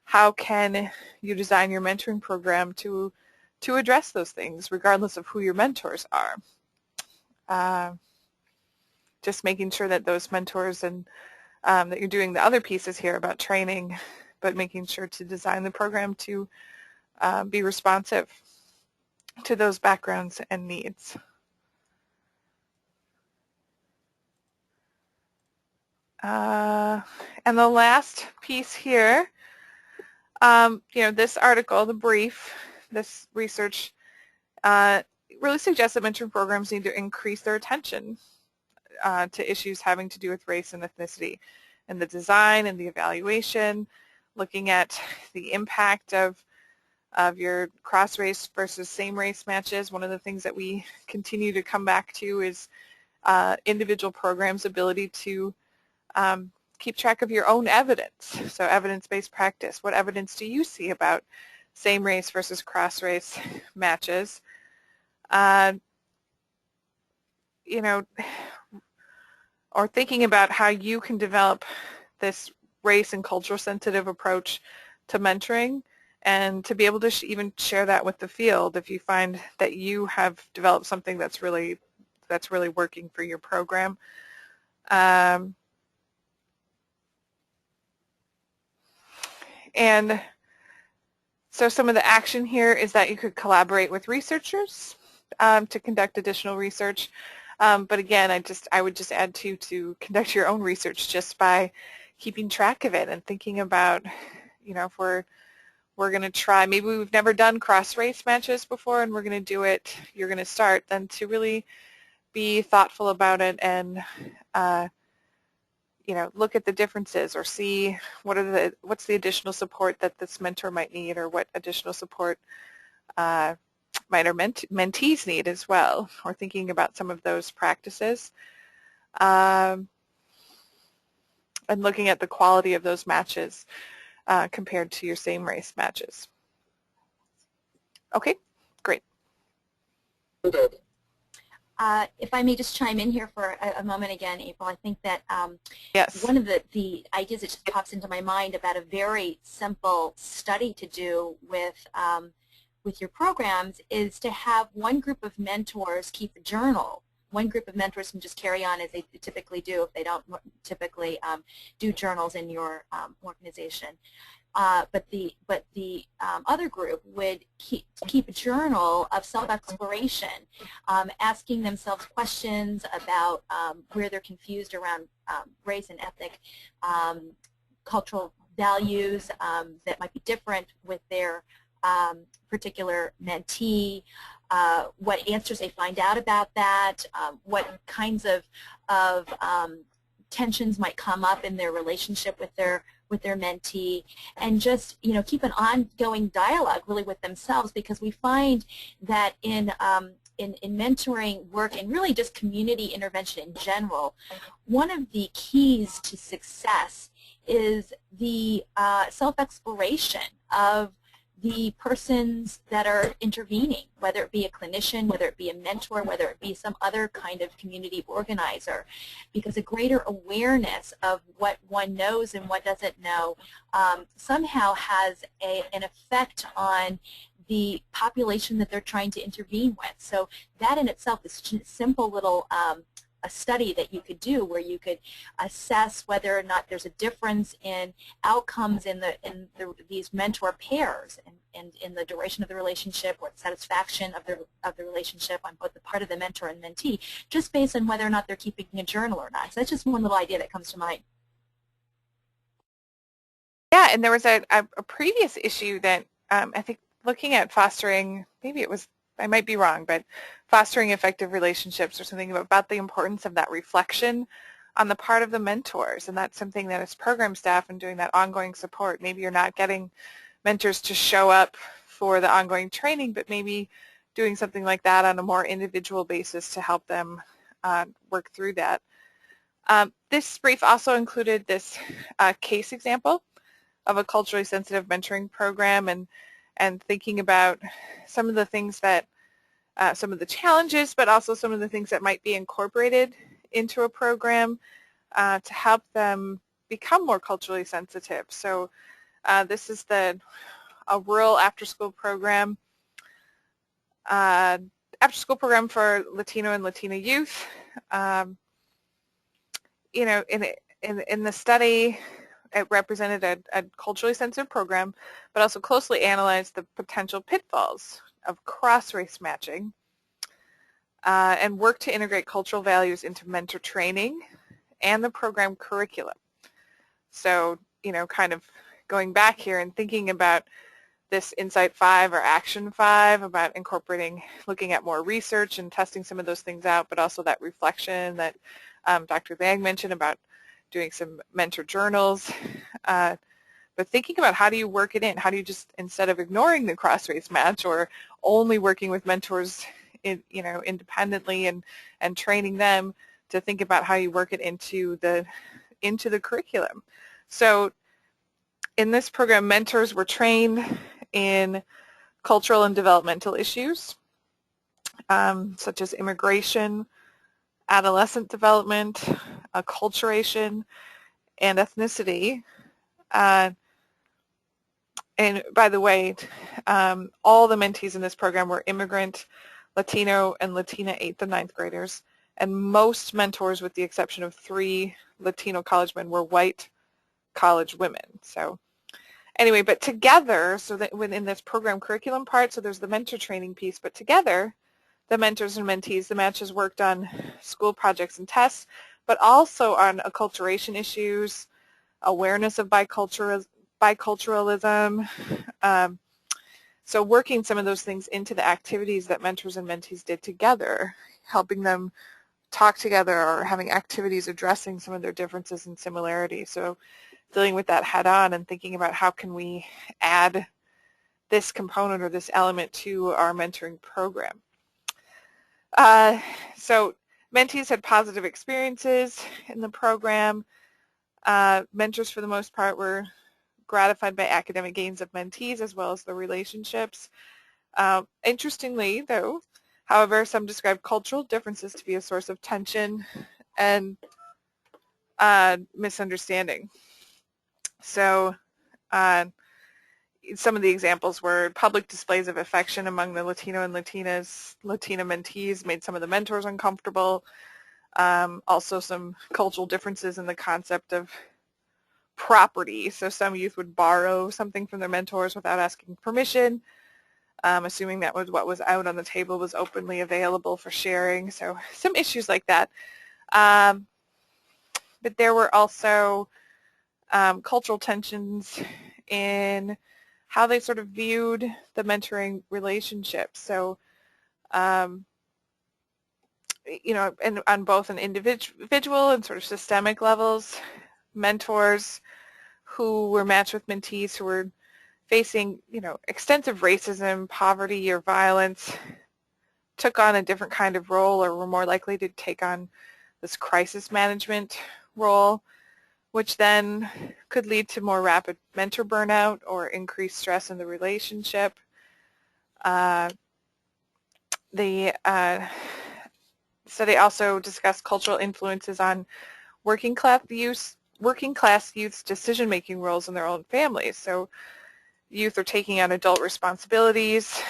how can you design your mentoring program to address those things regardless of who your mentors are. Just making sure that those mentors and that you're doing the other pieces here about training, but making sure to design the program to be responsive to those backgrounds and needs. And the last piece here, this article, the brief, this research really suggests that mentoring programs need to increase their attention to issues having to do with race and ethnicity, and the design and the evaluation, looking at the impact of of your cross-race versus same-race matches. One of the things that we continue to come back to is individual programs' ability to keep track of your own evidence. So evidence-based practice. What evidence do you see about same-race versus cross-race matches? You know, or thinking about how you can develop this race and cultural sensitive approach to mentoring, and to be able to even share that with the field if you find that you have developed something that's really working for your program. And so some of the action here is that you could collaborate with researchers to conduct additional research. But again, I would just add to conduct your own research just by keeping track of it and thinking about, if we're going to try, maybe we've never done cross-race matches before and we're going to do it, you're going to start, then to really be thoughtful about it and look at the differences or see what's the additional support that this mentor might need, or what additional support might our mentees need as well, or thinking about some of those practices and looking at the quality of those matches compared to your same race matches. Okay, great. If I may just chime in here for a moment again, April, I think that yes. one of the ideas that just pops into my mind about a very simple study to do with your programs is to have one group of mentors keep a journal. One group of mentors can just carry on as they typically do if they don't typically do journals in your organization. But the other group would keep a journal of self-exploration, asking themselves questions about where they're confused around race and ethnic cultural values that might be different with their particular mentee, what answers they find out about that, what kinds of tensions might come up in their relationship with their mentee, and just keep an ongoing dialogue really with themselves, because we find that in mentoring work and really just community intervention in general, one of the keys to success is the self-exploration of the persons that are intervening, whether it be a clinician, whether it be a mentor, whether it be some other kind of community organizer, because a greater awareness of what one knows and what doesn't know somehow has an effect on the population that they're trying to intervene with. So that in itself is just a simple little a study that you could do where you could assess whether or not there's a difference in outcomes in these mentor pairs and in the duration of the relationship or satisfaction of the relationship on both the part of the mentor and mentee, just based on whether or not they're keeping a journal or not. So that's just one little idea that comes to mind. Yeah, and there was a previous issue that I think looking at fostering, maybe it was, I might be wrong, but fostering effective relationships or something about the importance of that reflection on the part of the mentors. And that's something that as program staff and doing that ongoing support, maybe you're not getting mentors to show up for the ongoing training, but maybe doing something like that on a more individual basis to help them work through that. This brief also included this case example of a culturally sensitive mentoring program, and thinking about some of the things that, some of the challenges, but also some of the things that might be incorporated into a program to help them become more culturally sensitive. So this is a rural after-school program, for Latino and Latina youth. In the study, it represented a culturally sensitive program, but also closely analyzed the potential pitfalls of cross-race matching and worked to integrate cultural values into mentor training and the program curriculum. So, kind of going back here and thinking about this Insight 5 or Action 5 about incorporating, looking at more research and testing some of those things out, but also that reflection that Dr. Lang mentioned about doing some mentor journals, but but thinking about how do you work it in? How do you just, instead of ignoring the cross-race match or only working with mentors independently and training them, to think about how you work it into the curriculum. So in this program, mentors were trained in cultural and developmental issues, such as immigration, adolescent development, acculturation, and ethnicity. And by the way, all the mentees in this program were immigrant, Latino, and Latina 8th and 9th graders, and most mentors, with the exception of 3 Latino college men, were white college women. So anyway, but together, so that within this program curriculum part, so there's the mentor training piece, but together, the mentors and mentees, the matches worked on school projects and tests, but also on acculturation issues, awareness of biculturalism, so working some of those things into the activities that mentors and mentees did together, helping them talk together or having activities addressing some of their differences and similarities. So dealing with that head on and thinking about how can we add this component or this element to our mentoring program. So mentees had positive experiences in the program. Mentors, for the most part, were gratified by academic gains of mentees as well as the relationships. Interestingly, though, however, some describe cultural differences to be a source of tension and misunderstanding. So some of the examples were public displays of affection among the Latino and Latina mentees made some of the mentors uncomfortable. Also some cultural differences in the concept of property. So some youth would borrow something from their mentors without asking permission, assuming that was what was out on the table was openly available for sharing. So some issues like that. But there were also cultural tensions in how they sort of viewed the mentoring relationship. So, and on both an individual and sort of systemic levels, mentors who were matched with mentees who were facing, extensive racism, poverty, or violence took on a different kind of role or were more likely to take on this crisis management role, which then could lead to more rapid mentor burnout or increased stress in the relationship. The study also discussed cultural influences on working class youth's decision-making roles in their own families. So youth are taking on adult responsibilities.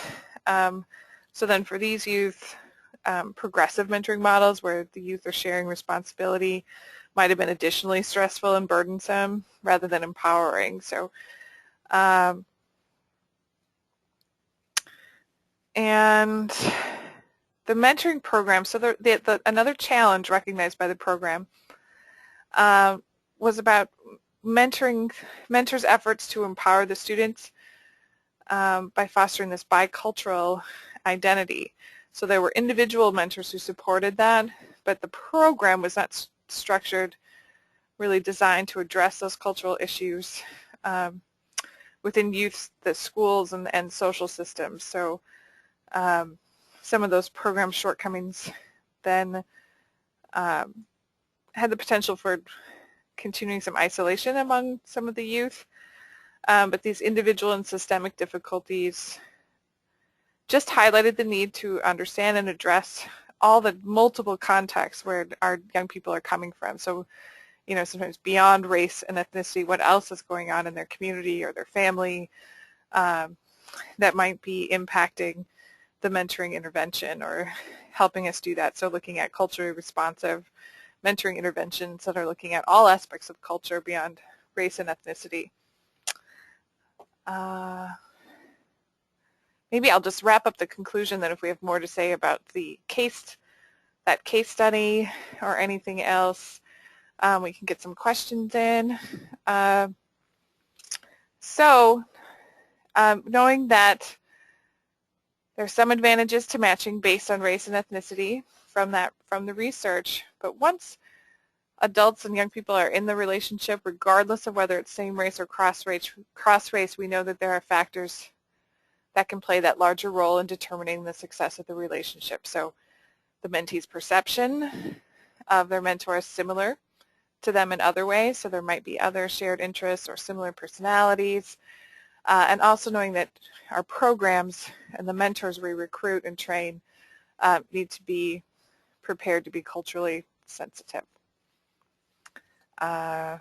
So then for these youth, progressive mentoring models where the youth are sharing responsibility might have been additionally stressful and burdensome rather than empowering. So, and the mentoring program, so another challenge recognized by the program was about mentors' efforts to empower the students by fostering this bicultural identity. So there were individual mentors who supported that, but the program was not structured, really designed to address those cultural issues within youth, the schools, and social systems. So some of those program shortcomings then had the potential for continuing some isolation among some of the youth, but these individual and systemic difficulties just highlighted the need to understand and address all the multiple contexts where our young people are coming from. So, sometimes beyond race and ethnicity, what else is going on in their community or their family that might be impacting the mentoring intervention or helping us do that. So looking at culturally responsive mentoring interventions that are looking at all aspects of culture beyond race and ethnicity. Maybe I'll just wrap up the conclusion that if we have more to say about that case study or anything else, we can get some questions in. Knowing that there's some advantages to matching based on race and ethnicity from the research, but once adults and young people are in the relationship, regardless of whether it's same race or cross race, we know that there are factors that can play that larger role in determining the success of the relationship. So the mentee's perception of their mentor is similar to them in other ways, so there might be other shared interests or similar personalities, and also knowing that our programs and the mentors we recruit and train need to be prepared to be culturally sensitive. I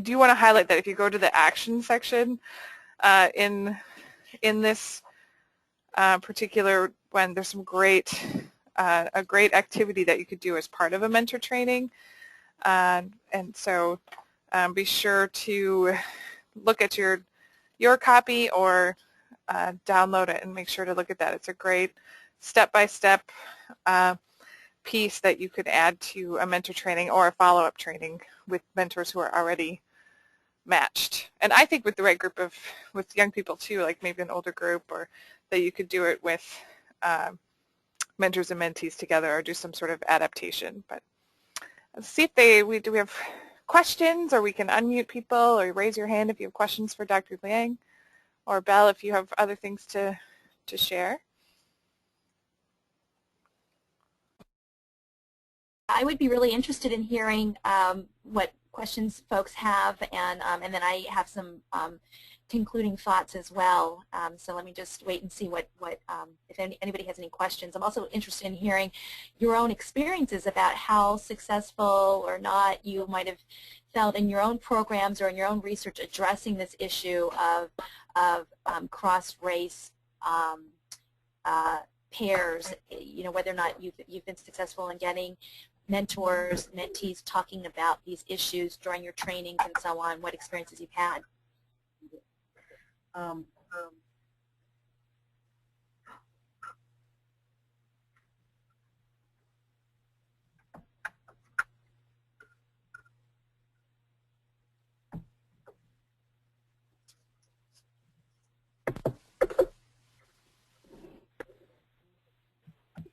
do want to highlight that if you go to the action section in this particular one, there's some a great activity that you could do as part of a mentor training, and so be sure to look at your copy or download it and make sure to look at that. It's a great step-by-step piece that you could add to a mentor training or a follow-up training with mentors who are already matched. And I think with the right group with young people too, like maybe an older group, or that you could do it with mentors and mentees together or do some sort of adaptation. But let's see if do we have questions, or we can unmute people or raise your hand if you have questions for Dr. Liang, or Belle if you have other things to share. I would be really interested in hearing what questions folks have, and then I have some concluding thoughts as well. So let me just wait and see what if anybody has any questions. I'm also interested in hearing your own experiences about how successful or not you might have felt in your own programs or in your own research addressing this issue of cross-race pairs. You know, whether or not you've been successful in getting mentors, mentees talking about these issues during your trainings and so on, what experiences you've had.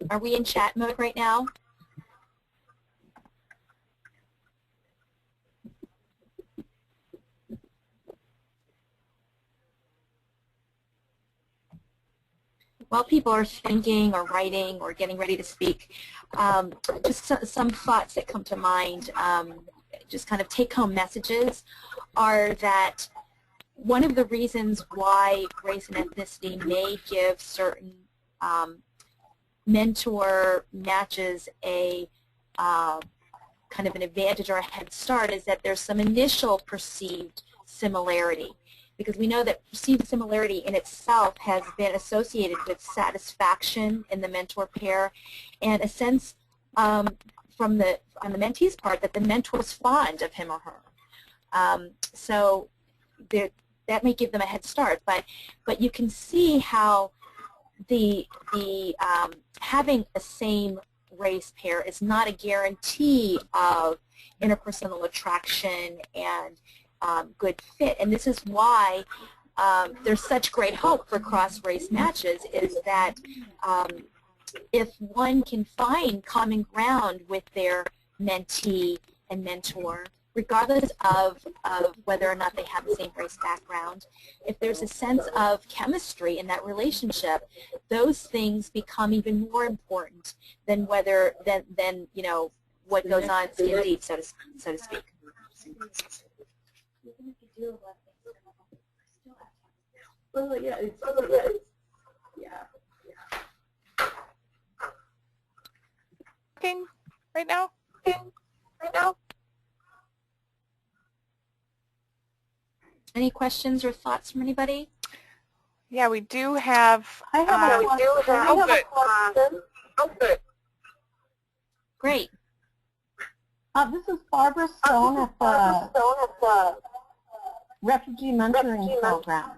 Are we in chat mode right now? While people are thinking or writing or getting ready to speak, just some thoughts that come to mind, just kind of take-home messages, are that one of the reasons why race and ethnicity may give certain mentor matches a kind of an advantage or a head start is that there's some initial perceived similarity. Because we know that perceived similarity in itself has been associated with satisfaction in the mentor pair, and a sense from the mentee's part that the mentor is fond of him or her. So that may give them a head start, but you can see how the having a same race pair is not a guarantee of interpersonal attraction and good fit. And this is why there's such great hope for cross-race matches, is that if one can find common ground with their mentee and mentor, regardless of whether or not they have the same race background, if there's a sense of chemistry in that relationship, those things become even more important than than you know, what goes on skin deep, so to speak. Well, yeah, yeah. Working right now? Any questions or thoughts from anybody? Yeah, we do have. I have a question. Oh, good. Great. This is Barbara Stone at the Refugee Mentoring Program.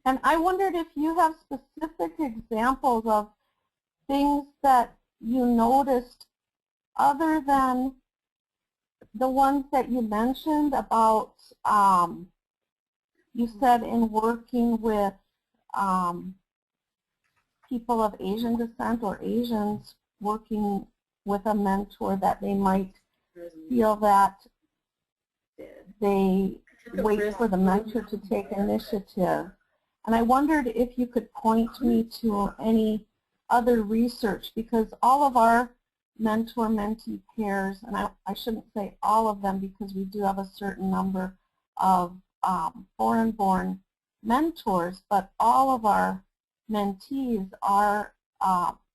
And I wondered if you have specific examples of things that you noticed other than the ones that you mentioned about, you said in working with people of Asian descent or Asians working with a mentor that they might feel that they wait for the mentor to take initiative. And I wondered if you could point me to any other research, because all of our mentor-mentee pairs, and I shouldn't say all of them because we do have a certain number of foreign-born mentors, but all of our mentees are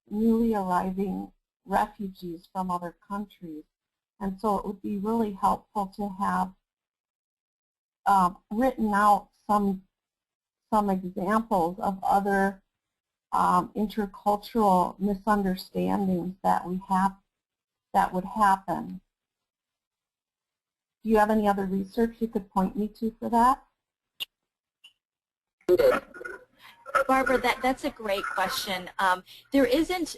newly arriving refugees from other countries. And so it would be really helpful to have written out some examples of other intercultural misunderstandings that would happen. Do you have any other research you could point me to for that? Barbara, that's a great question. There isn't,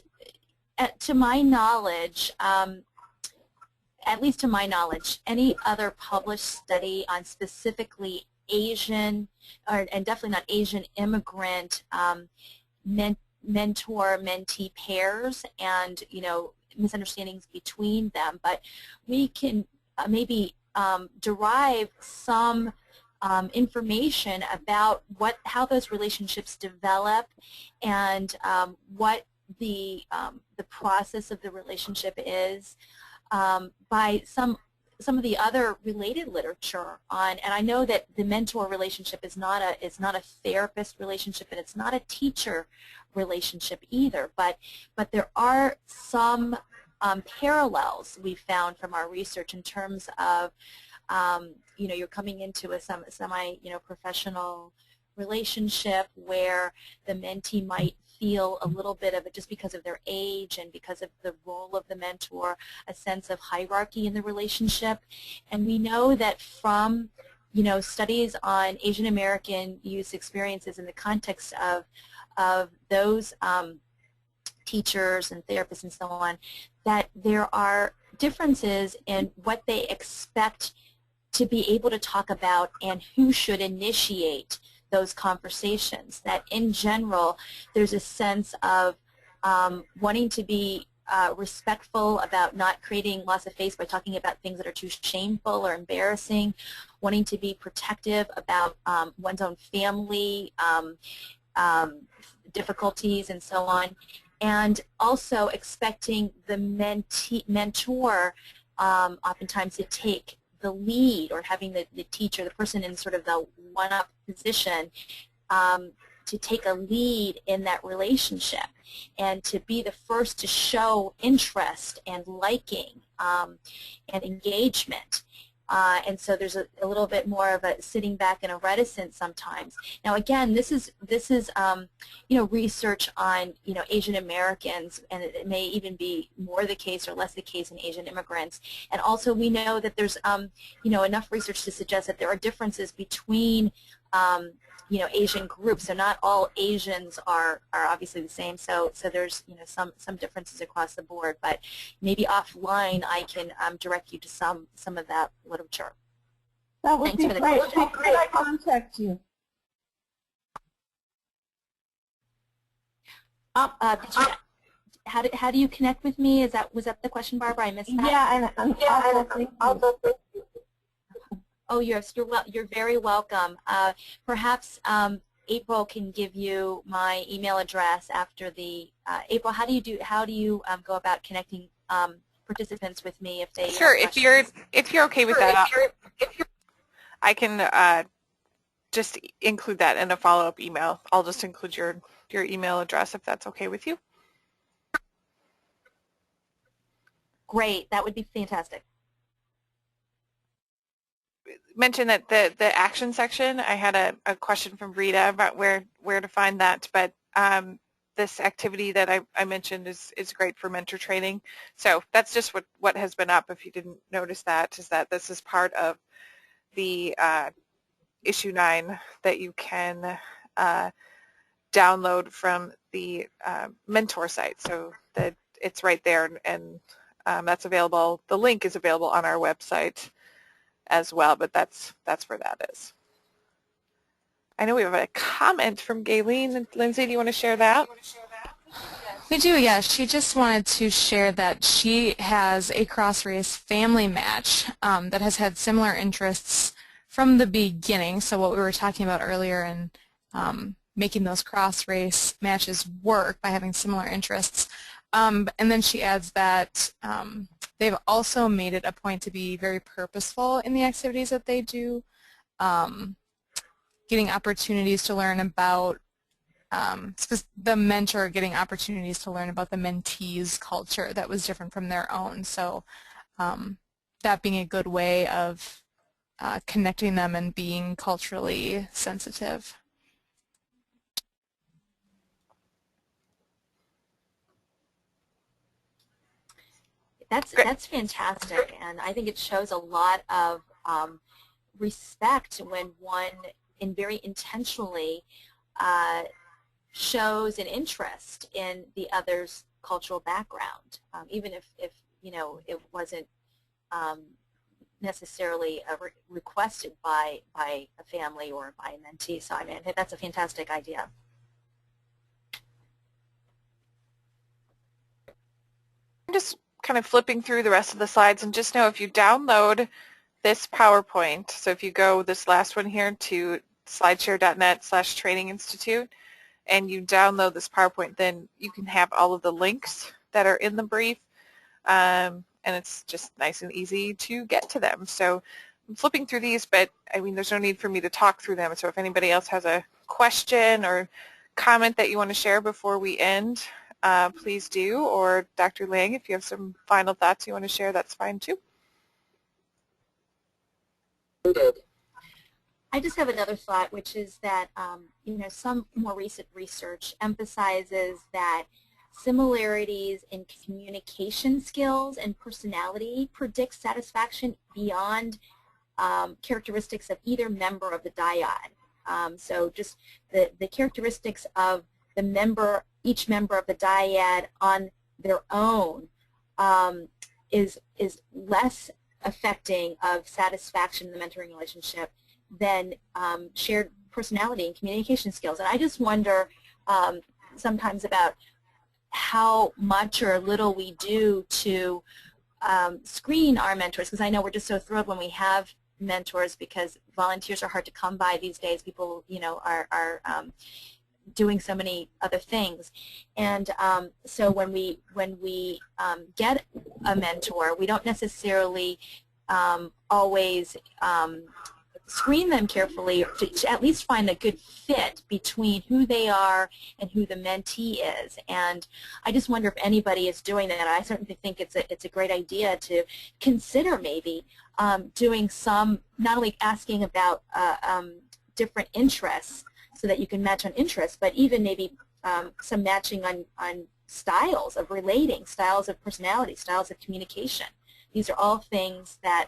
to my knowledge, at least to my knowledge, any other published study on specifically Asian, and definitely not Asian immigrant mentor-mentee pairs and, you know, misunderstandings between them. But we can maybe derive some information about how those relationships develop and what the process of the relationship is by some of the other related literature on, and I know that the mentor relationship is not a therapist relationship, and it's not a teacher relationship either, but there are some parallels we found from our research in terms of you know, you're coming into a semi professional relationship where the mentee might feel a little bit of it, just because of their age and because of the role of the mentor, a sense of hierarchy in the relationship. And we know that from, you know, studies on Asian American youth experiences in the context of those teachers and therapists and so on, that there are differences in what they expect to be able to talk about and who should initiate those conversations. That in general, there's a sense of wanting to be respectful about not creating loss of face by talking about things that are too shameful or embarrassing, wanting to be protective about one's own family difficulties and so on, and also expecting the mentor oftentimes to take the lead, or having the teacher, the person in sort of the one-up position, to take a lead in that relationship and to be the first to show interest and liking and engagement. And so there's a little bit more of a sitting back and a reticence sometimes. Now again, this is you know, research on, you know, Asian Americans, and it may even be more the case or less the case in Asian immigrants. And also we know that there's you know, enough research to suggest that there are differences between you know, Asian groups. So not all Asians are obviously the same. So there's, you know, some differences across the board. But maybe offline I can direct you to some of that literature. That would be great. How can I contact you? How do you connect with me? Was that the question, Barbara? I missed that. Yeah, and also thank you. Oh, yes, you're very welcome. Perhaps April can give you my email address after the April. How do you go about connecting participants with me if they sure, if you're okay with that, I can just include that in a follow-up email. I'll just include your email address if that's okay with you. Great, that would be fantastic. Mention that the action section, I had a question from Rita about where to find that, but this activity that I mentioned is great for mentor training. So that's just what has been up, if you didn't notice that, is that this is part of the issue 9 that you can download from the mentor site. So that it's right there, and that's available. The link is available on our website as well, but that's where that is. I know we have a comment from Gayleen. Lindsay, do you want to share that? We do, yeah. She just wanted to share that she has a cross-race family match that has had similar interests from the beginning. So what we were talking about earlier and making those cross-race matches work by having similar interests. And then she adds that they've also made it a point to be very purposeful in the activities that they do, getting opportunities to learn about the mentor getting opportunities to learn about the mentee's culture that was different from their own. So that being a good way of connecting them and being culturally sensitive. That's fantastic, and I think it shows a lot of respect when one, very intentionally, shows an interest in the other's cultural background, even if you know it wasn't necessarily requested by a family or by a mentee. So I mean, that's a fantastic idea. I'm just kind of flipping through the rest of the slides, and just know if you download this PowerPoint, so if you go this last one here to slideshare.net/training institute and you download this PowerPoint, then you can have all of the links that are in the brief, and it's just nice and easy to get to them. So I'm flipping through these, but I mean there's no need for me to talk through them, so if anybody else has a question or comment that you want to share before we end, please do, or Dr. Lang, if you have some final thoughts you want to share, that's fine too. I just have another thought, which is that you know, some more recent research emphasizes that similarities in communication skills and personality predict satisfaction beyond characteristics of either member of the dyad. So just the characteristics of each member of the dyad on their own is less affecting of satisfaction in the mentoring relationship than shared personality and communication skills. And I just wonder sometimes about how much or little we do to screen our mentors, because I know we're just so thrilled when we have mentors, because volunteers are hard to come by these days. People, you know, are doing so many other things, and so when we get a mentor, we don't necessarily always screen them carefully to at least find a good fit between who they are and who the mentee is. And I just wonder if anybody is doing that. I certainly think it's a great idea to consider maybe doing some, not only asking about different interests so that you can match on interests, but even maybe some matching on styles of relating, styles of personality, styles of communication. These are all things that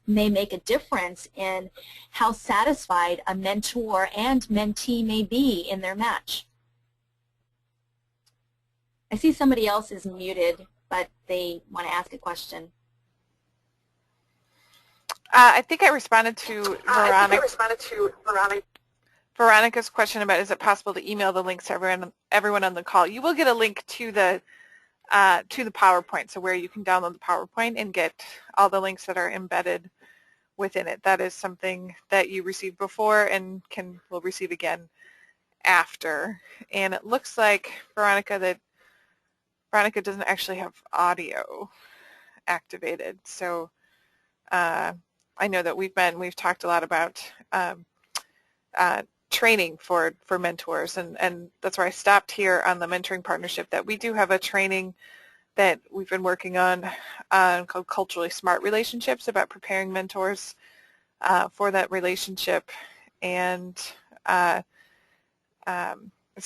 may make a difference in how satisfied a mentor and mentee may be in their match. I see somebody else is muted, but they want to ask a question. I think I responded to Veronica's question about is it possible to email the links to everyone on the call. You will get a link to the PowerPoint, so where you can download the PowerPoint and get all the links that are embedded within it. That is something that you received before and will receive again after. And it looks like, Veronica, that doesn't actually have audio activated. So I know that we've talked a lot about training for mentors, and that's where I stopped here on the mentoring partnership, that we do have a training that we've been working on called Culturally Smart Relationships, about preparing mentors for that relationship. And there's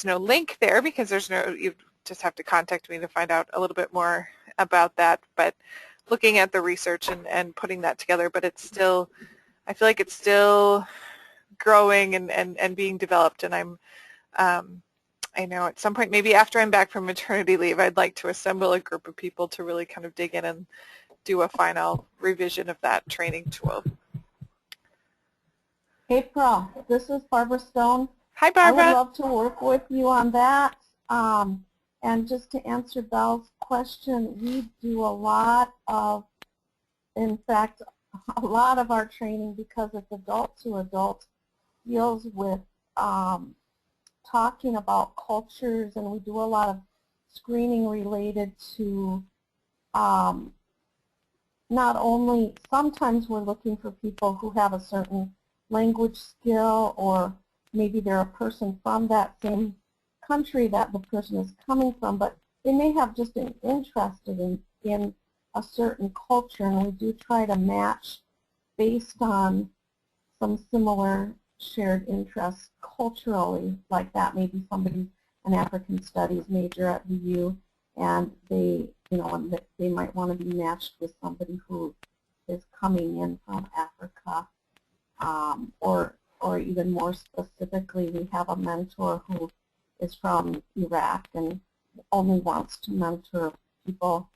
no link there because you just have to contact me to find out a little bit more about that. But looking at the research and putting that together, but it's still, I feel like it's still growing and being developed, and I know at some point, maybe after I'm back from maternity leave, I'd like to assemble a group of people to really kind of dig in and do a final revision of that training tool. April, this is Barbara Stone. Hi, Barbara. I would love to work with you on that. And just to answer Belle's question, we do a lot of, in fact, a lot of our training, because it's adult to adult, deals with talking about cultures, and we do a lot of screening related to not only, sometimes we're looking for people who have a certain language skill, or maybe they're a person from that same country that the person is coming from, but they may have just an interest in a certain culture, and we do try to match based on some similar shared interests culturally, like that. Maybe somebody, an African studies major at VU, and they, and they might want to be matched with somebody who is coming in from Africa, or even more specifically, we have a mentor who is from Iraq and only wants to mentor people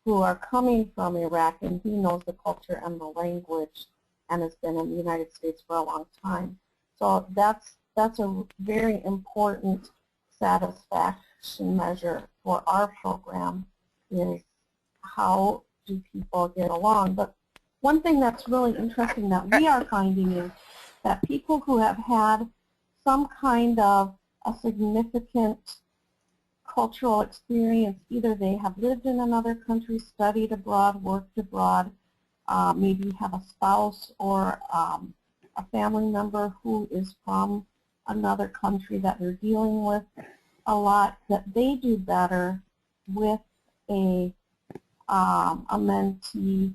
who are coming from Iraq, and he knows the culture and the language and has been in the United States for a long time. So that's a very important satisfaction measure for our program, is how do people get along. But one thing that's really interesting that we are finding is that people who have had some kind of a significant cultural experience, either they have lived in another country, studied abroad, worked abroad, maybe have a spouse or a family member who is from another country that they're dealing with a lot, that they do better with a mentee,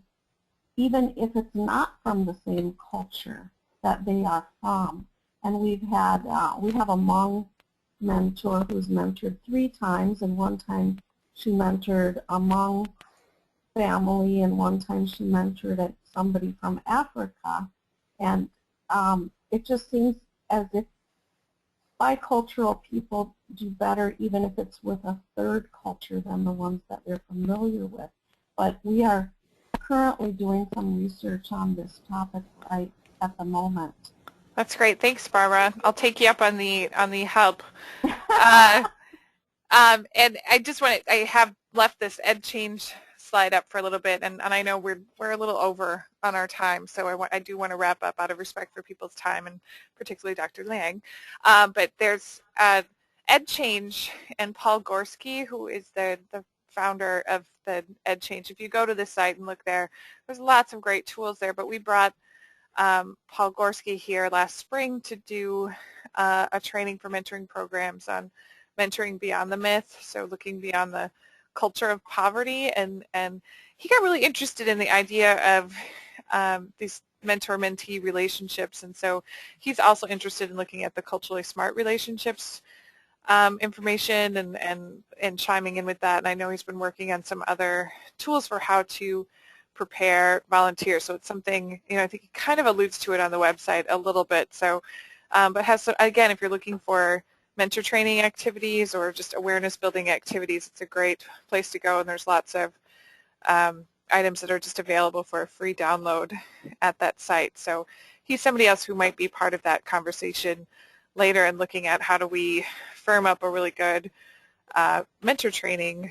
even if it's not from the same culture that they are from. And we have a Hmong mentor who's mentored 3 times, and one time she mentored a Hmong family, and one time she mentored somebody from Africa. And it just seems as if bicultural people do better, even if it's with a third culture than the ones that they're familiar with. But we are currently doing some research on this topic right at the moment. That's great. Thanks, Barbara. I'll take you up on the help. And I just I have left this ed change slide up for a little bit, and I know we're a little over on our time, so I do want to wrap up out of respect for people's time, and particularly Dr. Lang. But there's Ed Change and Paul Gorski, who is the founder of the Ed Change. If you go to the site and look there, there's lots of great tools there, but we brought Paul Gorski here last spring to do a training for mentoring programs on mentoring beyond the myth, so looking beyond the culture of poverty, and he got really interested in the idea of these mentor-mentee relationships, and so he's also interested in looking at the culturally smart relationships information and chiming in with that. And I know he's been working on some other tools for how to prepare volunteers, so it's something, I think he kind of alludes to it on the website a little bit. So but again, if you're looking for mentor training activities or just awareness building activities, it's a great place to go, and there's lots of items that are just available for a free download at that site. So he's somebody else who might be part of that conversation later, and looking at how do we firm up a really good mentor training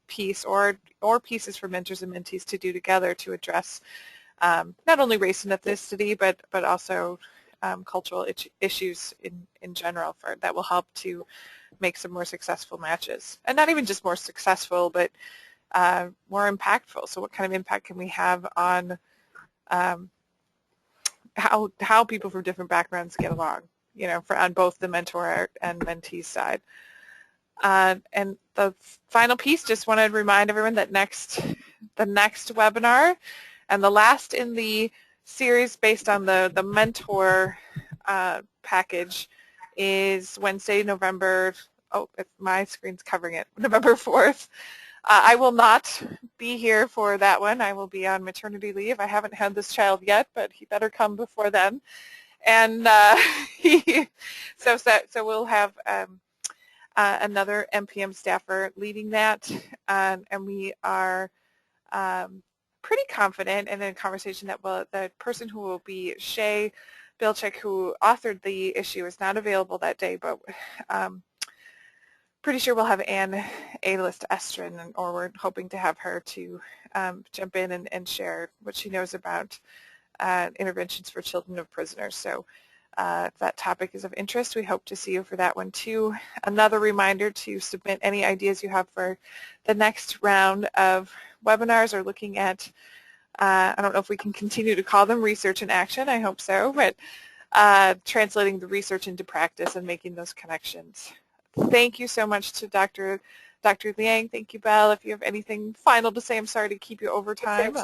piece, or pieces for mentors and mentees to do together to address not only race and ethnicity, but also cultural issues in general, that will help to make some more successful matches. And not even just more successful, but more impactful. So what kind of impact can we have on how people from different backgrounds get along, on both the mentor and mentee side. And the final piece, just want to remind everyone that the next webinar and the last in the series based on the mentor package is Wednesday, November, my screen's covering it, November 4th. I will not be here for that one. I will be on maternity leave. I haven't had this child yet, but he better come before then. And so we'll have another MPM staffer leading that, and we are pretty confident in a conversation that the person who will be Shay Bilchik, who authored the issue, is not available that day, but pretty sure we'll have Ann A-list Estrin, or we're hoping to have her to jump in and share what she knows about interventions for children of prisoners. So if that topic is of interest, we hope to see you for that one too. Another reminder to submit any ideas you have for the next round of webinars, or looking at, I don't know if we can continue to call them research in action, I hope so, but translating the research into practice and making those connections. Thank you so much to Dr. Liang. Thank you, Belle. If you have anything final to say, I'm sorry to keep you over time.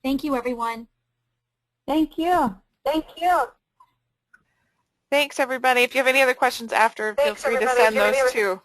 Thank you, everyone. Thank you. Thanks, everybody. If you have any other questions after, feel free to send those too.